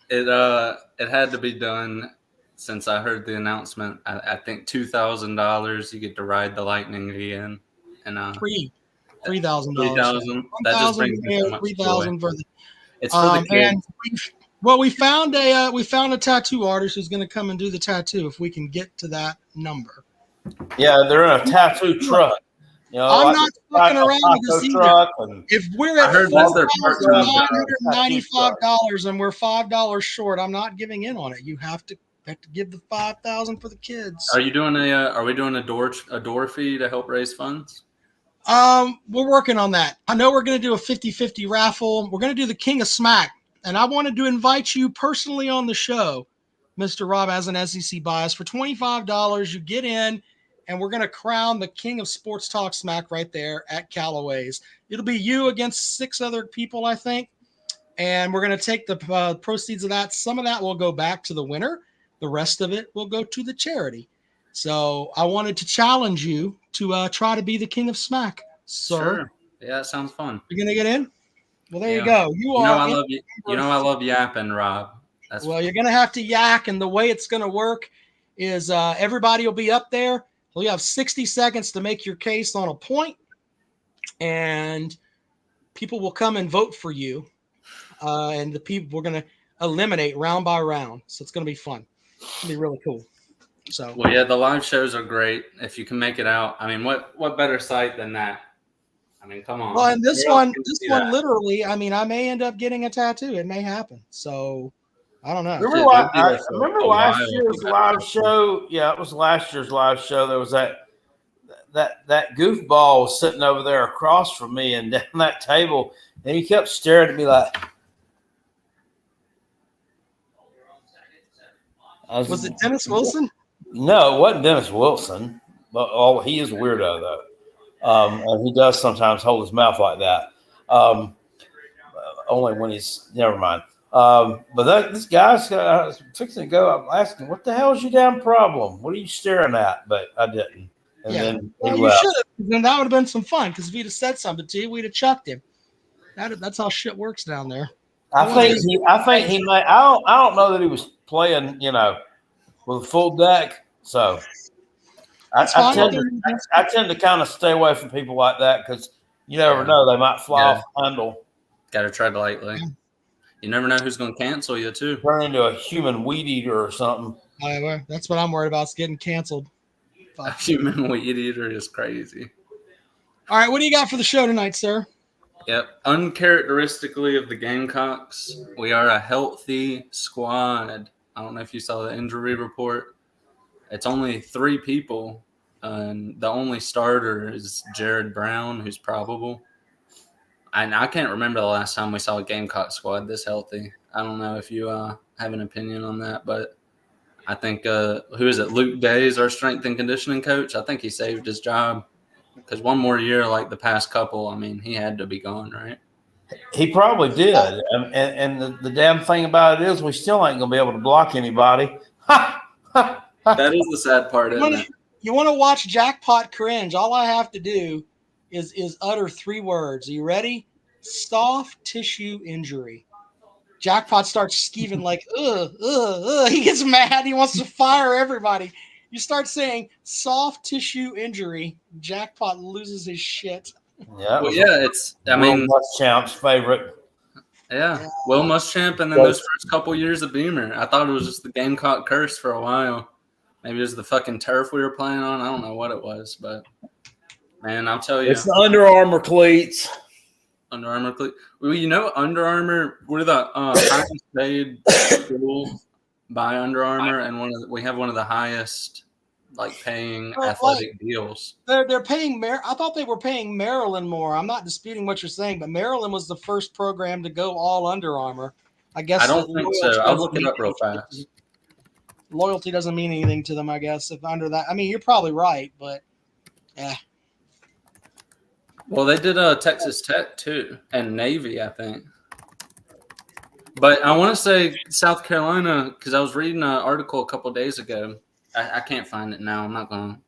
it had to be done since I heard the announcement. I think $2,000 you get to ride the Lightning again, and $3,000. $3,000. That just brings me so much $3,000 for the. It's for the kids. And we found a tattoo artist who's going to come and do the tattoo if we can get to that number. Yeah, they're in a tattoo truck. You know, I'm not fucking around with this either. If we're at $4,995 and we're $5 short, I'm not giving in on it. You have to give the $5,000 for the kids. Are we doing a door fee to help raise funds? We're working on that. I know we're going to do a 50-50 raffle. We're going to do the King of Smack. And I wanted to invite you personally on the show, Mr. Rob, as an SEC bias. For $25, you get in, and we're going to crown the king of sports talk smack right there at Callaway's. It'll be you against 6 other people, I think. And we're going to take the proceeds of that. Some of that will go back to the winner. The rest of it will go to the charity. So I wanted to challenge you to try to be the king of smack, sir. Sure. Yeah, that sounds fun. You're going to get in? Well, there you go. I love yapping, Rob. Well, you're going to have to yak, and the way it's going to work is everybody will be up there. You'll have 60 seconds to make your case on a point, and people will come and vote for you. And the people we're going to eliminate round by round. So it's going to be fun. It's going to be really cool. So, well, yeah, the live shows are great. If you can make it out, I mean, what better sight than that? I mean, come on. Well, and this one literally, I mean, I may end up getting a tattoo. It may happen. So I don't know. Remember last year's live show? Yeah, it was last year's live show. There was that goofball was sitting over there across from me and down that table, and he kept staring at me like. Was it Dennis Wilson? No, it wasn't Dennis Wilson. But he is a weirdo though. And he does sometimes hold his mouth like that. Only when he's never mind. But this guy's fixing to go. I'm asking, what the hell is your damn problem? What are you staring at? But I didn't. And then he left. You should have. Then that would have been some fun because if he'd have said something to you, we'd have chucked him. That's how shit works down there. I think he might. I don't know that he was playing, with a full deck. So That's I fine. tend to kind of stay away from people like that because you never know, they might fly off the handle. Got to tread lightly. You never know who's going to cancel you too. Turn into a human weed eater or something. That's what I'm worried about. Is getting canceled. A human weed eater is crazy. All right, what do you got for the show tonight, sir? Yep. Uncharacteristically of the Gamecocks, we are a healthy squad. I don't know if you saw the injury report. It's only 3 people, and the only starter is Jared Brown, who's probable. And I can't remember the last time we saw a Gamecock squad this healthy. I don't know if you have an opinion on that, but I think who is it? Luke Day is our strength and conditioning coach. I think he saved his job because one more year like the past couple, I mean, he had to be gone, right? He probably did. And the damn thing about it is we still ain't going to be able to block anybody. That is the sad part, isn't it? You want to watch Jackpot cringe? All I have to do is utter 3 words. Are you ready? Soft tissue injury. Jackpot starts skeeving like, he gets mad. He wants to fire everybody. You start saying soft tissue injury, Jackpot loses his shit. Yeah, it's Muschamp's favorite. Yeah, Will Muschamp, and then those first couple years of Beamer. I thought it was just the Gamecock curse for a while. Maybe it was the fucking turf we were playing on. I don't know what it was, but man, I'll tell you, it's the Under Armour cleats. Under Armour cleats. Well, Under Armour, we're the highest paid school by Under Armour, and we have one of the highest paying athletic deals. They're paying I thought they were paying Maryland more. I'm not disputing what you're saying, but Maryland was the first program to go all Under Armour. I guess I don't think so. I'll look it up real fast. Loyalty doesn't mean anything to them, I guess. If under that, I mean, you're probably right, but yeah. Well, they did Texas Tech too, and Navy, I think. But I want to say South Carolina because I was reading an article a couple of days ago. I can't find it now. I'm not going to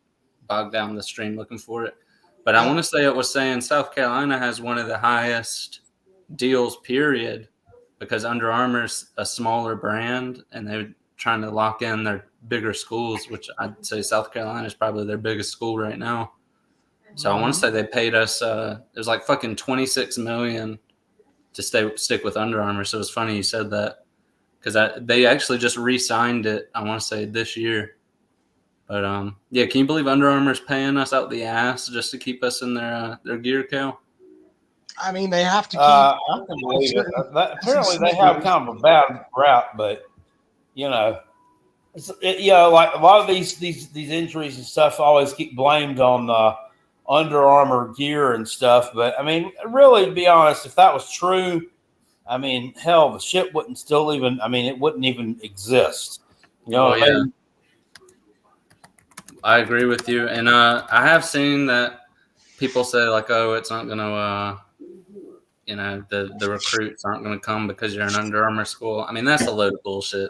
bog down the stream looking for it. But I want to say it was saying South Carolina has one of the highest deals, period, because Under Armour's a smaller brand, and they're trying to lock in their bigger schools, which I'd say South Carolina is probably their biggest school right now. So I want to say they paid us it was like fucking $26 million to stick with Under Armour. So it's funny you said that because they actually just re-signed it, I want to say this year. But yeah, can you believe Under Armour's paying us out the ass just to keep us in their gear, Cal? I mean, they have to keep. I can believe it. Apparently, they have kind of a bad route, but like a lot of these injuries and stuff always get blamed on Under Armour gear and stuff. But I mean, really, to be honest, if that was true, I mean, hell, the shit wouldn't still even. I mean, it wouldn't even exist. You know what I mean? I agree with you, and I have seen that people say oh, it's not going to, the recruits aren't going to come because you're an Under Armour school. I mean, that's a load of bullshit.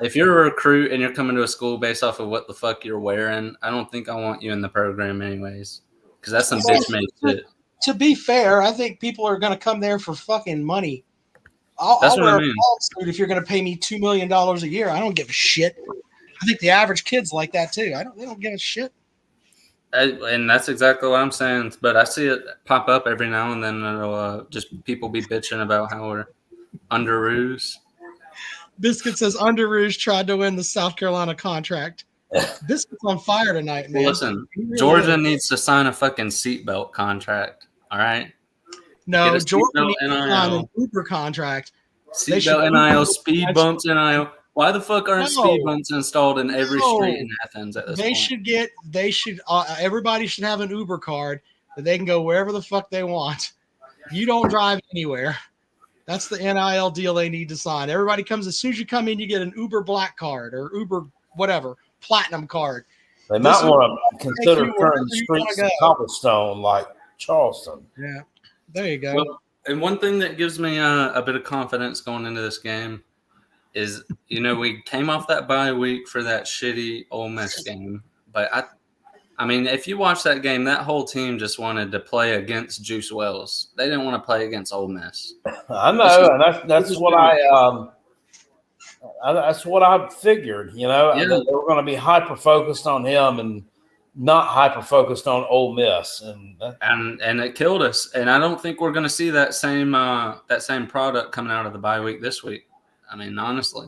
If you're a recruit and you're coming to a school based off of what the fuck you're wearing, I don't think I want you in the program anyways, because that's some bitch-made shit. To be fair, I think people are going to come there for fucking money. I'll wear a ball suit if you're going to pay me $2 million a year. I don't give a shit. I think the average kid's like that too. They don't give a shit. And that's exactly what I'm saying. But I see it pop up every now and then. It'll just people be bitching about how we're under ruse. Biscuit says Under Rouge tried to win the South Carolina contract. Biscuit's on fire tonight, man. Listen, Georgia needs to sign a fucking seatbelt contract. All right. No, Georgia needs to sign an Uber contract. Seatbelt NIL, speed bumps NIL. Why the fuck aren't speed bumps installed in every street in Athens at this point? Everybody should have an Uber card that they can go wherever the fuck they want. You don't drive anywhere. That's the NIL deal they need to sign. Everybody comes, as soon as you come in, you get an Uber Black card or Uber whatever, Platinum card. They might want to consider turning the streets to cobblestone like Charleston. Yeah, there you go. Well, and one thing that gives me a bit of confidence going into this game is, we came off that bye week for that shitty Ole Miss game, but I mean, if you watch that game, that whole team just wanted to play against Juice Wells. They didn't want to play against Ole Miss. I know, and that's what that's what I figured. You know, Yeah. they were going to be hyper focused on him and not hyper focused on Ole Miss, and it killed us. And I don't think we're going to see that same product coming out of the bye week this week. I mean, honestly,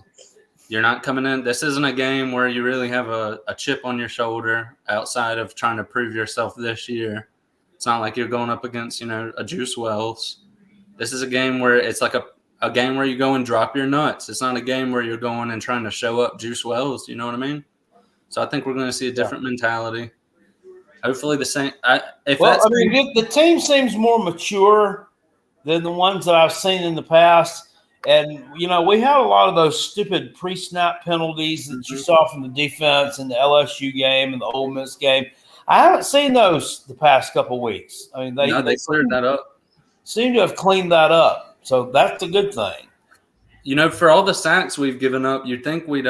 you're not coming in. This isn't a game where you really have a chip on your shoulder outside of trying to prove yourself this year. It's not like you're going up against, a Juice Wells. This is a game where it's like a game where you go and drop your nuts. It's not a game where you're going and trying to show up Juice Wells. You know what I mean? So I think we're going to see a different mentality. Hopefully the same. The team seems more mature than the ones that I've seen in the past. And, we had a lot of those stupid pre-snap penalties that you saw from the defense in the LSU game and the Ole Miss game. I haven't seen those the past couple of weeks. I mean, they cleared that up. Seem to have cleaned that up. So that's a good thing. For all the sacks we've given up, you'd think we'd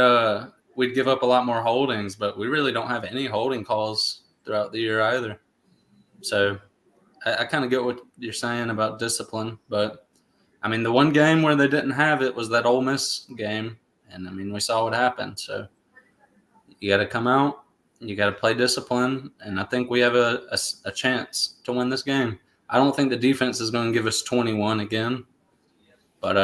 give up a lot more holdings, but we really don't have any holding calls throughout the year either. So I kind of get what you're saying about discipline, but I mean, the one game where they didn't have it was that Ole Miss game, and I mean, we saw what happened. So you got to come out, you got to play discipline, and I think we have a chance to win this game. I don't think the defense is going to give us 21 again, but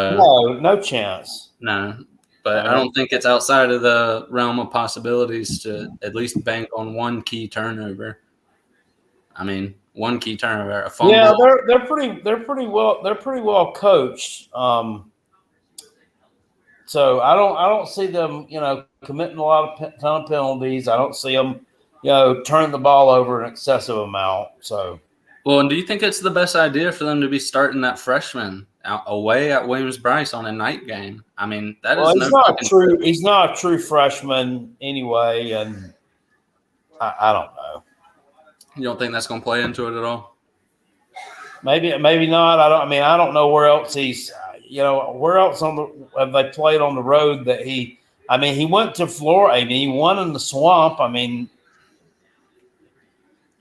no chance. No, but I don't think it's outside of the realm of possibilities to at least bank on one key turnover. I mean, one key turnover, a fumble. Yeah, they're pretty well coached. So I don't see them, committing a ton of penalties. I don't see them, turning the ball over an excessive amount. So. Well, and do you think it's the best idea for them to be starting that freshman away at Williams-Brice on a night game? I mean, He's not a true freshman anyway, and I don't know. You don't think that's going to play into it at all? Maybe not. I don't know where else he's. Where else have they played on the road that he? I mean, he went to Florida. I mean, he won in the Swamp. I mean,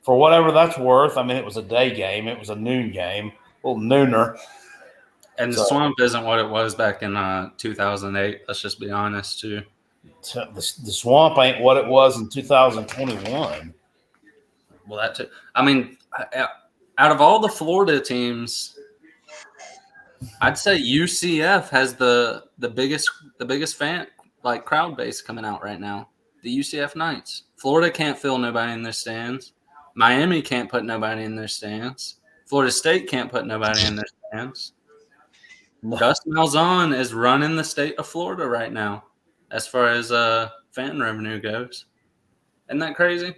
for whatever that's worth. I mean, it was a day game. It was a noon game, a little nooner. And the Swamp isn't what it was back in 2008. Let's just be honest, too. The Swamp ain't what it was in 2021. Well, that too. I mean, out of all the Florida teams, I'd say UCF has the biggest fan crowd base coming out right now. The UCF Knights. Florida can't fill nobody in their stands. Miami can't put nobody in their stands. Florida State can't put nobody in their stands. Gus Malzahn is running the state of Florida right now, as far as fan revenue goes. Isn't that crazy?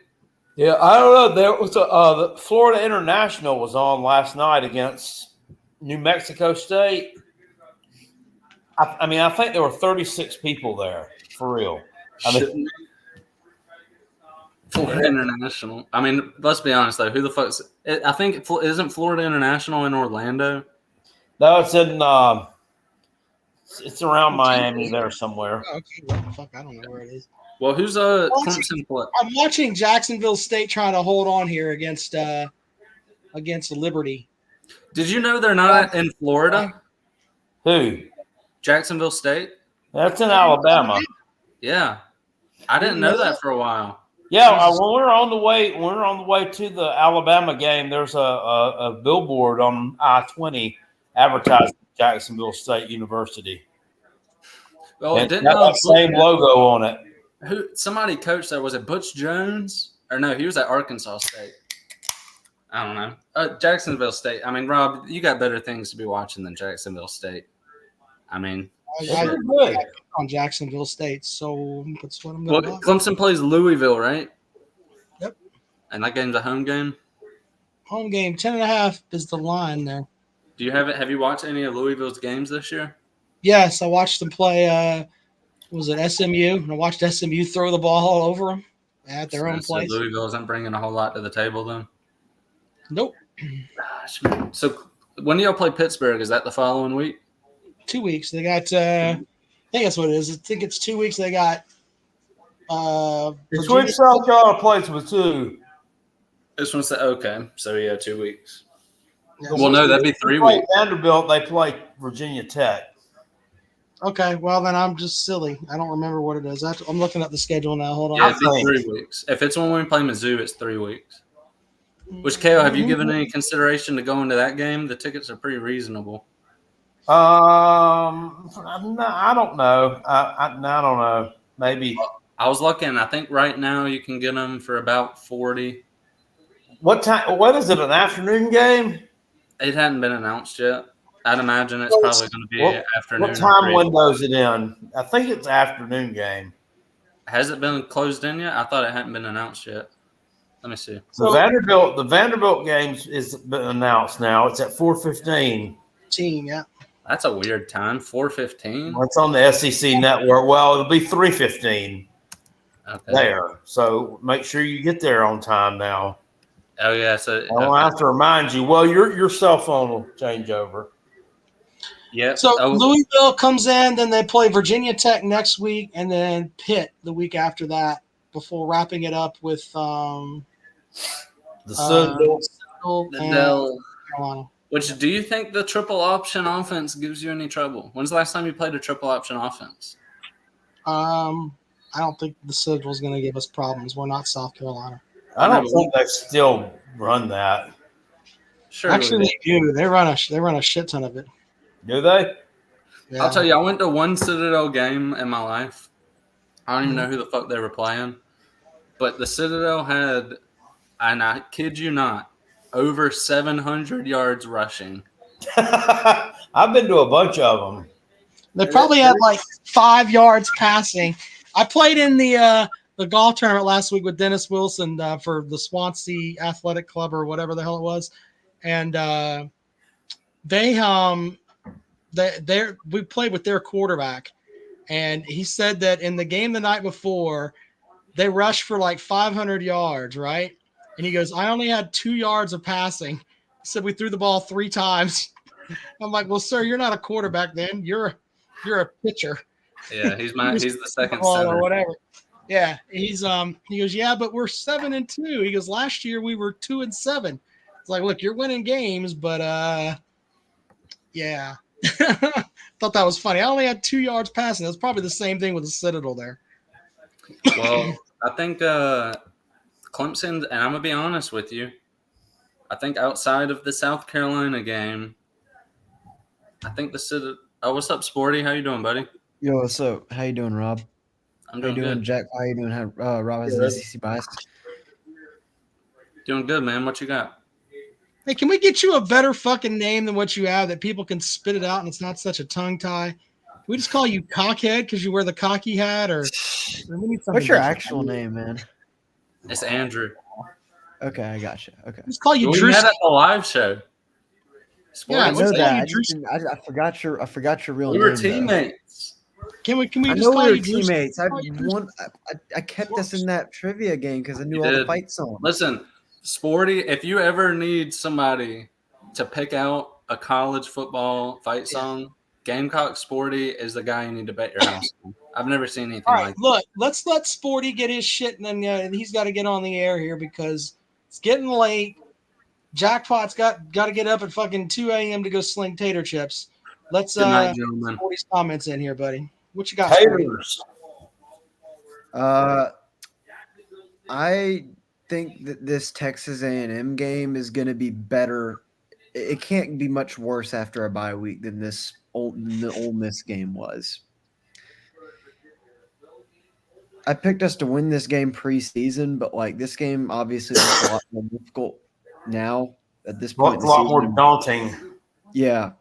Yeah, I don't know. There was the Florida International was on last night against New Mexico State. I think there were 36 people there for real. Florida International. I mean, let's be honest though. Who the fuck is it? I think isn't Florida International in Orlando? No, it's in. It's around Miami there somewhere. Okay, what the fuck? I don't know where it is. Well, who's Clemson play? I'm watching Jacksonville State trying to hold on here against Liberty. Did you know they're not in Florida? Who? Jacksonville State. That's in Alabama. Yeah, I didn't know that for a while. Yeah, when we were on the way to the Alabama game, there's a billboard on I-20 advertising Jacksonville State University. Well, it didn't have that same logo on it. Somebody coached there. Was it Butch Jones? Or no, he was at Arkansas State. I don't know. Jacksonville State. I mean, Rob, you got better things to be watching than Jacksonville State. I mean, I on Jacksonville State, so that's what I'm going to Clemson plays Louisville, right? Yep. And that game's a home game? Home game, 10.5 is the line there. Do you have you watched any of Louisville's games this year? Yes, I watched them play was it SMU? And I watched SMU throw the ball all over them at their own place. Louisville isn't bringing a whole lot to the table then? Nope. Gosh, man. So when do y'all play Pittsburgh? Is that the following week? 2 weeks. They got I think that's what it is. I think it's 2 weeks. They got it's week South Carolina plays with two. This one said, okay, so yeah, 2 weeks. Yeah, Well, no, that'd be 3 They play weeks. Vanderbilt. They play Virginia Tech. Okay, well then I'm just silly. I don't remember what it is. I'm looking at the schedule now. Hold on. Yeah, it'd be 3 weeks. If it's when we play Mizzou, it's 3 weeks. Which, Kale, have you given any consideration to going to that game? The tickets are pretty reasonable. I don't know. I don't know. Maybe. I was looking. I think right now you can get them for about 40. What time? What is it? An afternoon game? It hadn't been announced yet. I'd imagine it's probably going to be afternoon. What time window is it in? I think it's afternoon game. Has it been closed in yet? I thought it hadn't been announced yet. Let me see. So the Vanderbilt games is been announced now. It's at 4:15. Yeah. That's a weird time. 4:15. It's on the SEC network. Well, it'll be 3:15 there. So make sure you get there on time now. Oh yeah. So I'll have to remind you. Well, your cell phone will change over. Yeah. So Louisville comes in, then they play Virginia Tech next week, and then Pitt the week after that, before wrapping it up with The Citadel. and Carolina. Which, do you think the triple option offense gives you any trouble? When's the last time you played a triple option offense? I don't think the Citadel is going to give us problems. We're not South Carolina. I don't think they still run that. Sure. Actually, they do. They run a shit ton of it. Do they? Yeah. I'll tell you, I went to one Citadel game in my life. I don't even know who the fuck they were playing. But the Citadel had, and I kid you not, over 700 yards rushing. I've been to a bunch of them. They probably had like 5 yards passing. I played in the golf tournament last week with Dennis Wilson for the Swansea Athletic Club or whatever the hell it was, and we played with their quarterback, and he said that in the game the night before, they rushed for like 500 yards, right? And he goes, I only had 2 yards of passing. He said we threw the ball 3 times. I'm like, well, sir, you're not a quarterback then. You're a pitcher. Yeah, he's the second Ball center. or whatever. Yeah, he goes, yeah, but we're 7-2. He goes, last year we were 2-7. It's like, look, you're winning games, but yeah. Thought that was funny. I only had 2 yards passing. That's probably the same thing with the Citadel there. Well, I think Clemson, and I'm going to be honest with you, I think outside of the South Carolina game, I think the Citadel – oh, what's up, Sporty? How you doing, buddy? Yo, what's up? How you doing, Rob? I'm How you doing doing, good. Jack? How you doing? Rob has an SEC bias. Doing good, man. What you got? Hey, can we get you a better fucking name than what you have that people can spit it out and it's not such a tongue tie? Can we just call you Cockhead because you wear the cocky hat? Or we need something What's your different. actual name, man? It's Andrew. Okay, I gotcha. Okay. Just call you We Drew. met at the live show. Yeah, I let's know call that. you I, Drew. I forgot your real We name. were though. teammates. Can we I just know call we were you Drew? teammates. I Call you Drew. kept us in that trivia game because I knew You all the did. fight songs. Listen, Sporty, if you ever need somebody to pick out a college football fight song, Gamecock Sporty is the guy you need to bet your house on. I've never seen anything All right, like that. look, let's let Sporty get his shit, and then he's got to get on the air here because it's getting late. Jackpot's got to get up at fucking 2 a.m. to go sling tater chips. Let's Good night, gentlemen. Sporty's comments in here, buddy. What you got? Sporty? Haters. I think that this Texas A&M game is going to be better. It can't be much worse after a bye week than the Ole Miss game was. I picked us to win this game preseason, but like this game obviously is a lot more difficult now at this point. It's a lot more daunting. Yeah.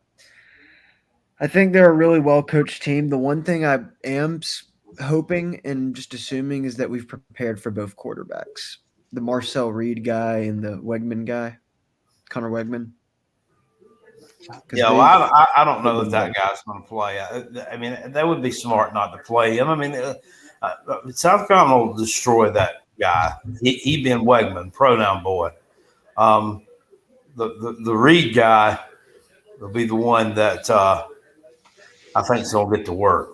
I think they're a really well-coached team. The one thing I am hoping and just assuming is that we've prepared for both quarterbacks, the Marcel Reed guy and the Wegman guy, Connor Wegman. Yeah, well, I don't know that guy's going to play. I mean, that would be smart not to play him. I mean, South Carolina will destroy that guy. He been Wegman, pronoun boy. The Reed guy will be the one that I think is going to get to work.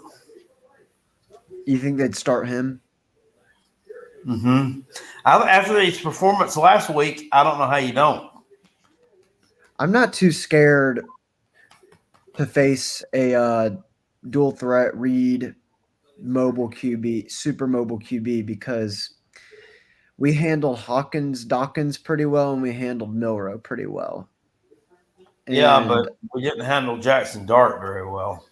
You think they'd start him? Mm-hmm. After his performance last week, I don't know how you don't. I'm not too scared to face a dual threat read mobile QB, super mobile QB, because we handled Dawkins pretty well, and we handled Milrow pretty well. Yeah, but And we didn't handle Jackson Dart very well.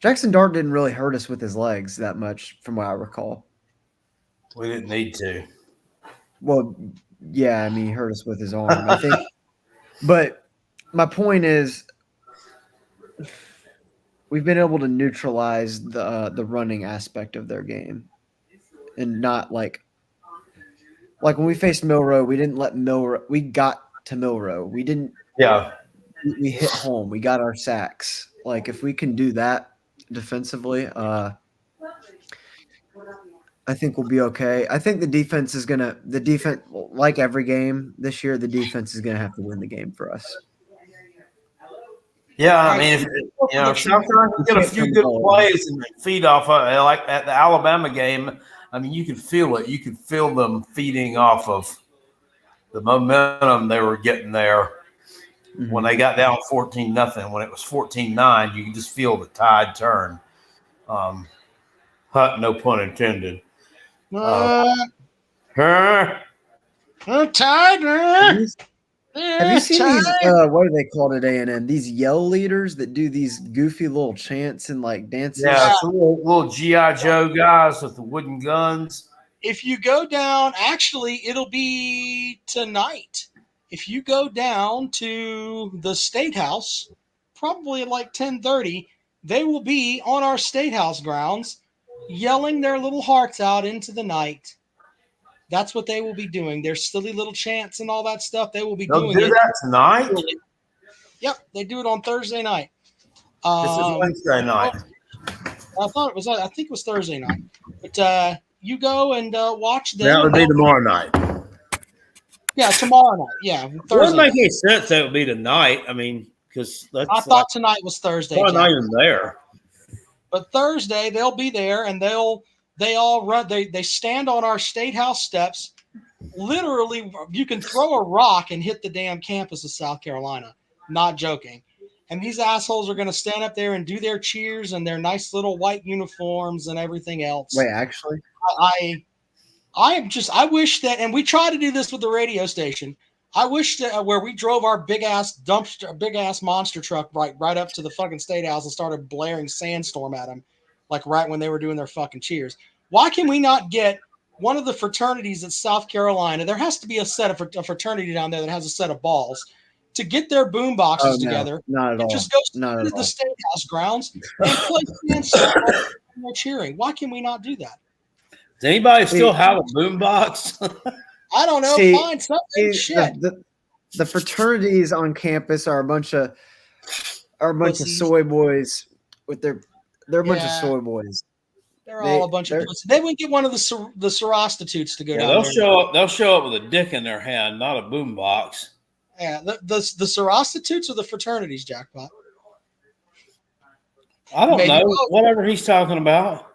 Jackson Dart didn't really hurt us with his legs that much, from what I recall. We didn't need to. Well, yeah, I mean, he hurt us with his arm, I think. But my point is, we've been able to neutralize the running aspect of their game, and not like when we faced Milrow, we didn't let Milrow. We got to Milrow. We didn't. Yeah. We hit home. We got our sacks. Like, if we can do that defensively, I think we'll be okay. I think the defense, like every game this year, the defense is gonna have to win the game for us. Yeah, I mean, if South Carolina can get a few good plays and feed off of it, like at the Alabama game, I mean, you could feel it. You could feel them feeding off of the momentum they were getting there. Mm-hmm. When they got down 14-0, when it was 14-9, you could just feel the tide turn. No pun intended. Tide. Have you seen these? What do they call it at A&M? These yell leaders that do these goofy little chants and like dances. Yeah, little GI Joe guys with the wooden guns. If you go down, actually, it'll be tonight. If you go down to the State House, probably at like 10:30, they will be on our State House grounds, yelling their little hearts out into the night. That's what they will be doing. Their silly little chants and all that stuff. They will be doing it. That tonight? Yep, they do it on Thursday night. This is Wednesday night. I think it was Thursday night. But you go and watch them. That would be tomorrow night. Yeah, tomorrow night. Yeah, Thursday. It doesn't make any sense that it would be tonight. I mean, because I thought tonight was Thursday. I'm not even there. But Thursday they'll be there, and they all run. They stand on our State House steps. Literally, you can throw a rock and hit the damn campus of South Carolina. Not joking. And these assholes are going to stand up there and do their cheers and their nice little white uniforms and everything else. Wait, actually, I wish that, and we try to do this with the radio station. I wish that where we drove our big ass monster truck right up to the fucking State House and started blaring Sandstorm at them, like right when they were doing their fucking cheers. Why can we not get one of the fraternities at South Carolina? There has to be a fraternity down there that has a set of balls to get their boom boxes together. Not at all. Just go to the State House grounds and play Sandstorm while cheering. Why can we not do that? Does anybody still have a boom box? I don't know. Find something. Shit. The fraternities on campus are a bunch of soy boys with they're a bunch of soy boys. They're all a bunch of pussies. They wouldn't get one of the sorostitutes to go down. They'll show up with a dick in their hand, not a boom box. Yeah, the sorostitutes or the fraternities, Jackpot? I don't know. Whatever he's talking about.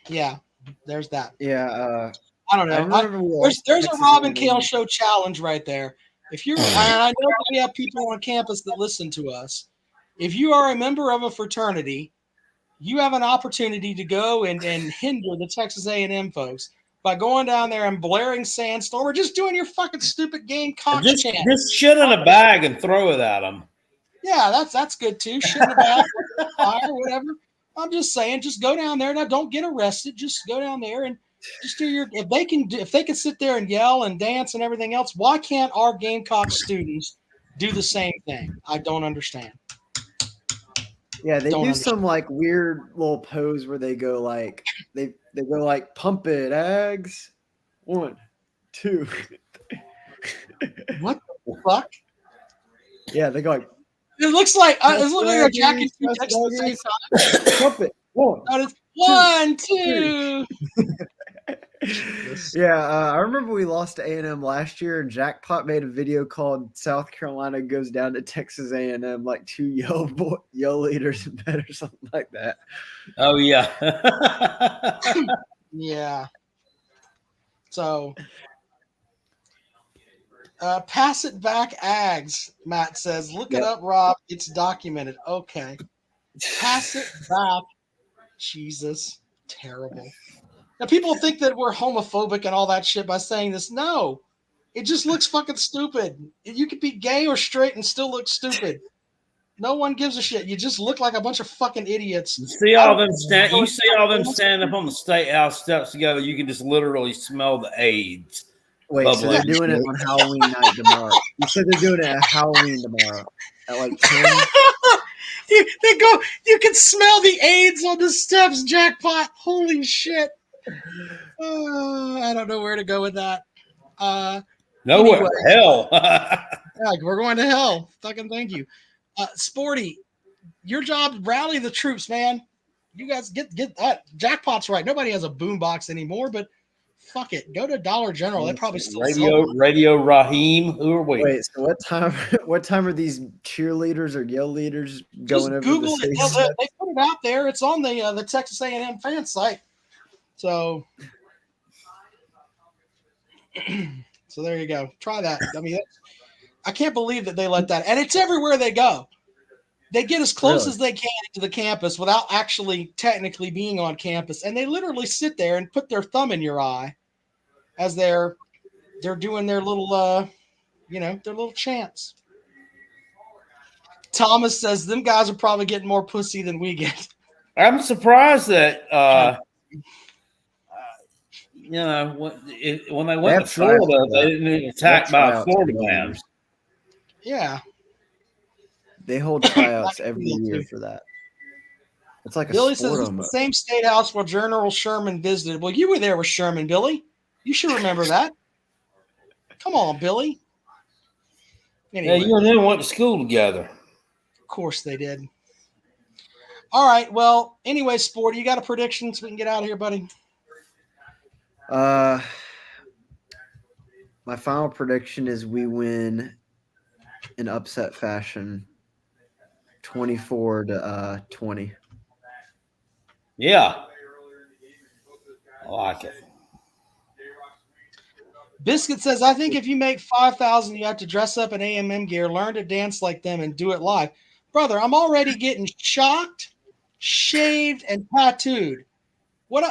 Yeah, there's that. Yeah, I don't know. There's a Rob and Kale Show challenge right there. If you're, and I know that we have people on campus that listen to us. If you are a member of a fraternity, you have an opportunity to go and hinder the Texas A&M folks by going down there and blaring Sandstorm or just doing your fucking stupid Gamecock chant. Just shit in a bag and throw it at them. Yeah, that's good too. Shit in a bag, fire, whatever. I'm just saying, just go down there. Now, don't get arrested. Just go down there and just do your. If they can sit there and yell and dance and everything else, why can't our Gamecock students do the same thing? I don't understand. Yeah, they do some like weird little pose where they go like they go like pump it, Ags. 1, 2. What the fuck? Yeah, they go like. It looks like a jacket two texts at the same time. Pump it. 1, 1, 2. Yeah, I remember we lost to A&M last year, and Jackpot made a video called "South Carolina goes down to Texas A&M like two yell leaders in bed" or something like that. Oh yeah. Yeah. So, pass it back, Ags. Matt says, "Look it Yep. up, Rob. It's documented." Okay. Pass it back. Jesus, terrible. Now people think that we're homophobic and all that shit by saying this. No, it just looks fucking stupid. You could be gay or straight and still look stupid. No one gives a shit. You just look like a bunch of fucking idiots. You see all them stand up on the State House steps together. You can just literally smell the AIDS. Wait, so they're doing it on Halloween night tomorrow. You said they're doing it at Halloween tomorrow at like 10. You can smell the AIDS on the steps, Jackpot. Holy shit. I don't know where to go with that. Nowhere. Anyway. Hell. Yeah, we're going to hell. Fucking thank you. Sporty, your job, rally the troops, man. You guys get Jackpot's right. Nobody has a boombox anymore, but fuck it. Go to Dollar General. They probably still sell them. Radio Raheem. Who are we? Wait, so what time are these cheerleaders or yell leaders going over Google the it. stage? They put it out there. It's on the Texas A&M fan site. So there you go. Try that. I mean, I can't believe that they let that. And it's everywhere they go. They get as close as they can to the campus without actually technically being on campus. And they literally sit there and put their thumb in your eye as they're doing their little, their little chants. Thomas says them guys are probably getting more pussy than we get. I'm surprised that when they went to Florida, they didn't get attacked by a Florida man. Yeah. They hold tryouts every year for that. It's like Billy a sport says it's the same state house where General Sherman visited. Well, you were there with Sherman, Billy. You should remember that. Come on, Billy. Anyway, Yeah, you and them went to school together. Of course they did. All right. Well, anyway, Sporty, you got a prediction so we can get out of here, buddy? My final prediction is we win in upset fashion, 24-20. Yeah. I like it. Biscuit says, I think if you make 5,000, you have to dress up in AMM gear, learn to dance like them, and do it live. Brother, I'm already getting shocked, shaved, and tattooed. What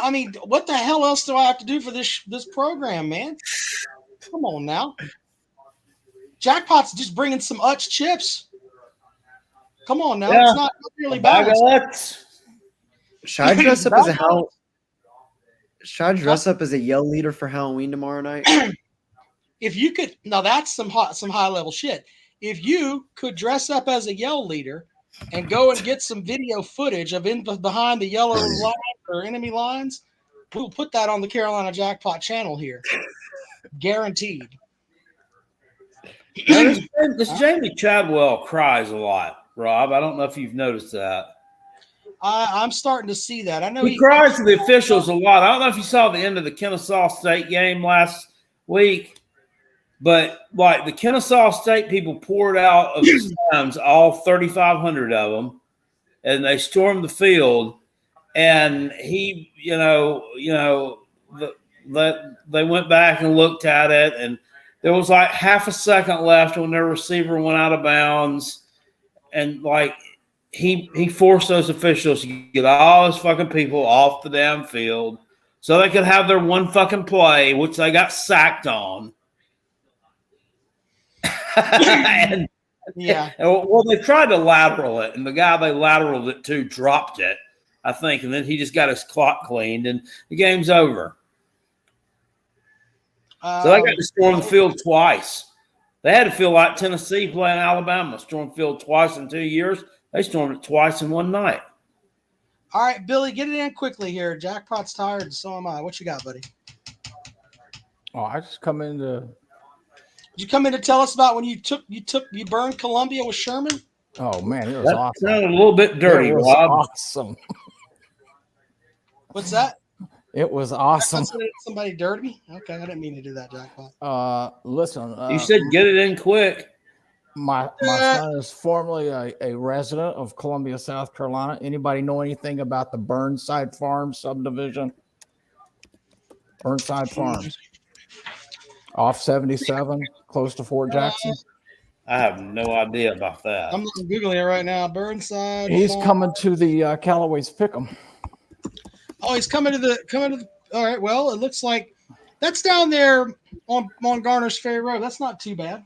the hell else do I have to do for this program, man? Come on now. Jackpot's just bringing some Utz chips. Come on now. Yeah. It's not really bad. Should I dress up as up as a yell leader for Halloween tomorrow night? If you could, now that's some high level shit. If you could dress up as a yell leader and go and get some video footage of behind the yellow line or enemy lines, we'll put that on the Carolina Jackpot channel here. Guaranteed. This Jamie Chadwell cries a lot, Rob. I don't know if you've noticed that. I'm starting to see that. I know he cries to the officials a lot. I don't know if you saw the end of the Kennesaw State game last week, but like the Kennesaw State people poured out of the stands, all 3,500 of them, and they stormed the field. And he, they went back and looked at it, and there was like half a second left when their receiver went out of bounds, and like he forced those officials to get all those fucking people off the damn field so they could have their one fucking play, which they got sacked on. Well, they tried to lateral it, and the guy they lateraled it to dropped it, I think, and then he just got his clock cleaned, and the game's over. So they got to storm the field twice. They had to feel like Tennessee playing Alabama, storm field twice in 2 years. They stormed it twice in one night. All right, Billy, get it in quickly here. Jackpot's tired, and so am I. What you got, buddy? Oh, I just come in to. Did you come in to tell us about when you burned Columbia with Sherman? Oh man, it was awesome. Sounded a little bit dirty, Rob. Awesome. What's that? It was awesome. Somebody dirty? Okay, I didn't mean to do that, Jackpot. Listen, You said get it in quick. my son is formerly a resident of Columbia, South Carolina. Anybody know anything about the Burnside Farms subdivision? Burnside Farms. Off 77, close to Fort Jackson. I have no idea about that. I'm Googling it right now. Burnside. He's Farm. coming to the Callaway's Pick'em. Oh, he's coming to the. All right. Well, it looks like that's down there on Garner's Ferry Road. That's not too bad.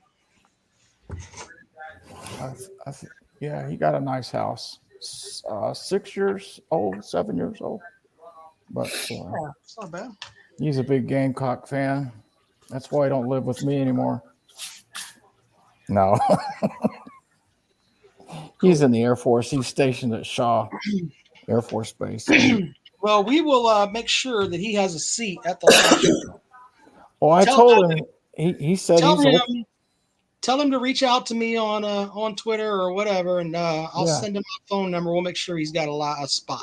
Yeah, he got a nice house. 6 years old, 7 years old. But It's not bad. he's a big Gamecock fan. That's why he don't live with me anymore. No. He's in the Air Force. He's stationed at Shaw Air Force Base. Well, we will make sure that he has a seat at the. Well, I told him. He said tell him to reach out to me on Twitter or whatever, and I'll send him my phone number. We'll make sure he's got a spot.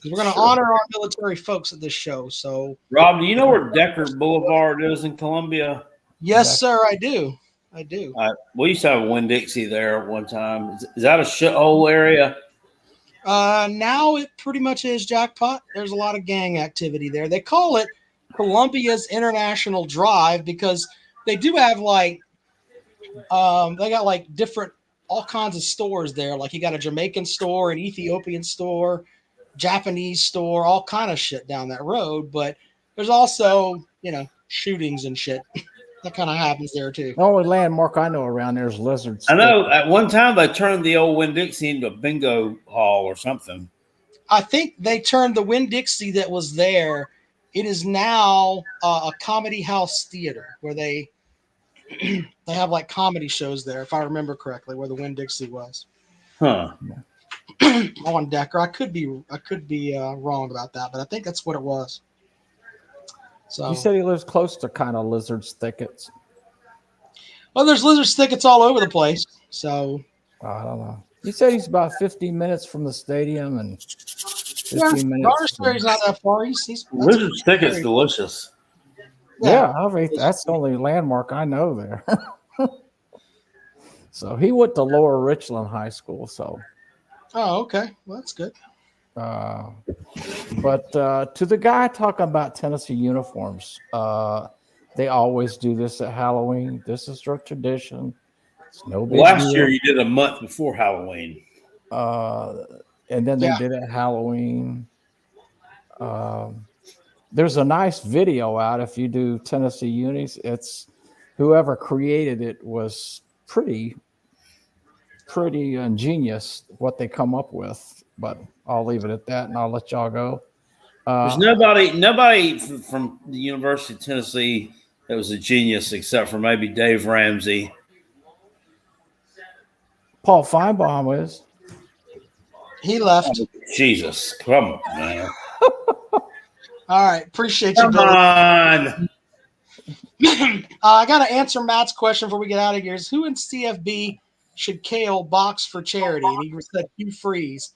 We're going to honor our military folks at this show. So, Rob, do you know where Decker Boulevard is in Columbia? Yes, sir, I do. We used to have a Winn-Dixie there at one time. Is that a shithole area? Now it pretty much is, Jackpot. There's a lot of gang activity there. They call it Columbia's International Drive because they do have they got different, all kinds of stores there. Like you got a Jamaican store, an Ethiopian store, Japanese store, all kind of shit down that road. But there's also, shootings and shit. That kind of happens there too. The only landmark I know around there is Lizard Stick. I know at one time they turned the old Winn-Dixie into a bingo hall or something. I think they turned the Winn-Dixie that was there. It is now a comedy house theater where they have comedy shows there, if I remember correctly, where the Winn-Dixie was. Huh. On Decker. I could be wrong about that, but I think that's what it was. So He said he lives close to kind of lizards thickets. Well, there's lizard thickets all over the place. So I don't know. He said he's about 15 minutes from the stadium and 15 minutes. Garner's Ferry's not that far. Lizard Stick is delicious. Yeah, that's the only landmark I know there. So he went to Lower Richland High School. So. Oh, okay. Well, that's good. But to the guy talking about Tennessee uniforms, they always do this at Halloween. This is their tradition. It's no big Last deal. year you did a month before Halloween. And then they did it at Halloween. There's a nice video out if you do Tennessee unis. It's whoever created it was pretty ingenious what they come up with. But I'll leave it at that, and I'll let y'all go. There's nobody from the University of Tennessee that was a genius except for maybe Dave Ramsey. Paul Feinbaum is. He left. Jesus, come on, man. All right, appreciate you. Come on. I got to answer Matt's question before we get out of here. Is who in CFB should Kale box for charity? And he said Hugh Freeze.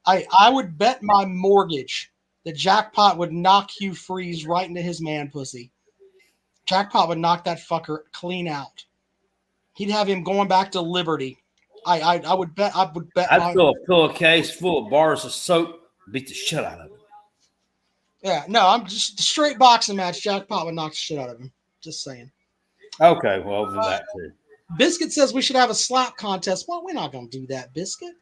I would bet my mortgage that Jackpot would knock Hugh Freeze right into his man pussy. Jackpot would knock that fucker clean out. He'd have him going back to Liberty. I would bet. I'd fill a pillowcase full of bars of soap, beat the shit out of him. Yeah, no, I'm just a straight boxing match. Jackpot would knock the shit out of him. Just saying. Okay, well, then that too. Biscuit says we should have a slap contest. Well, we're not going to do that, Biscuit.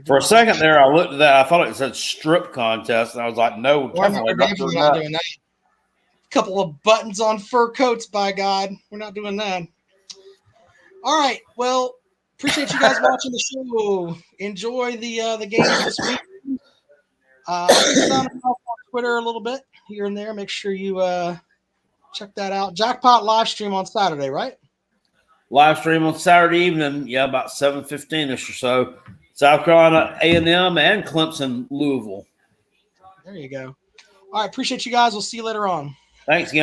For a second there, I looked at that. I thought it said strip contest, and I was like, no, definitely not doing not that. doing that. Couple of buttons on fur coats, by God. We're not doing that. All right. Well, appreciate you guys watching the show. Enjoy the games this week. Sound off on Twitter a little bit here and there. Make sure you check that out. Jackpot live stream on Saturday, right? Live stream on Saturday evening, about 7:15ish or so. South Carolina A&M and Clemson Louisville. There you go. All right. Appreciate you guys. We'll see you later on. Thanks again.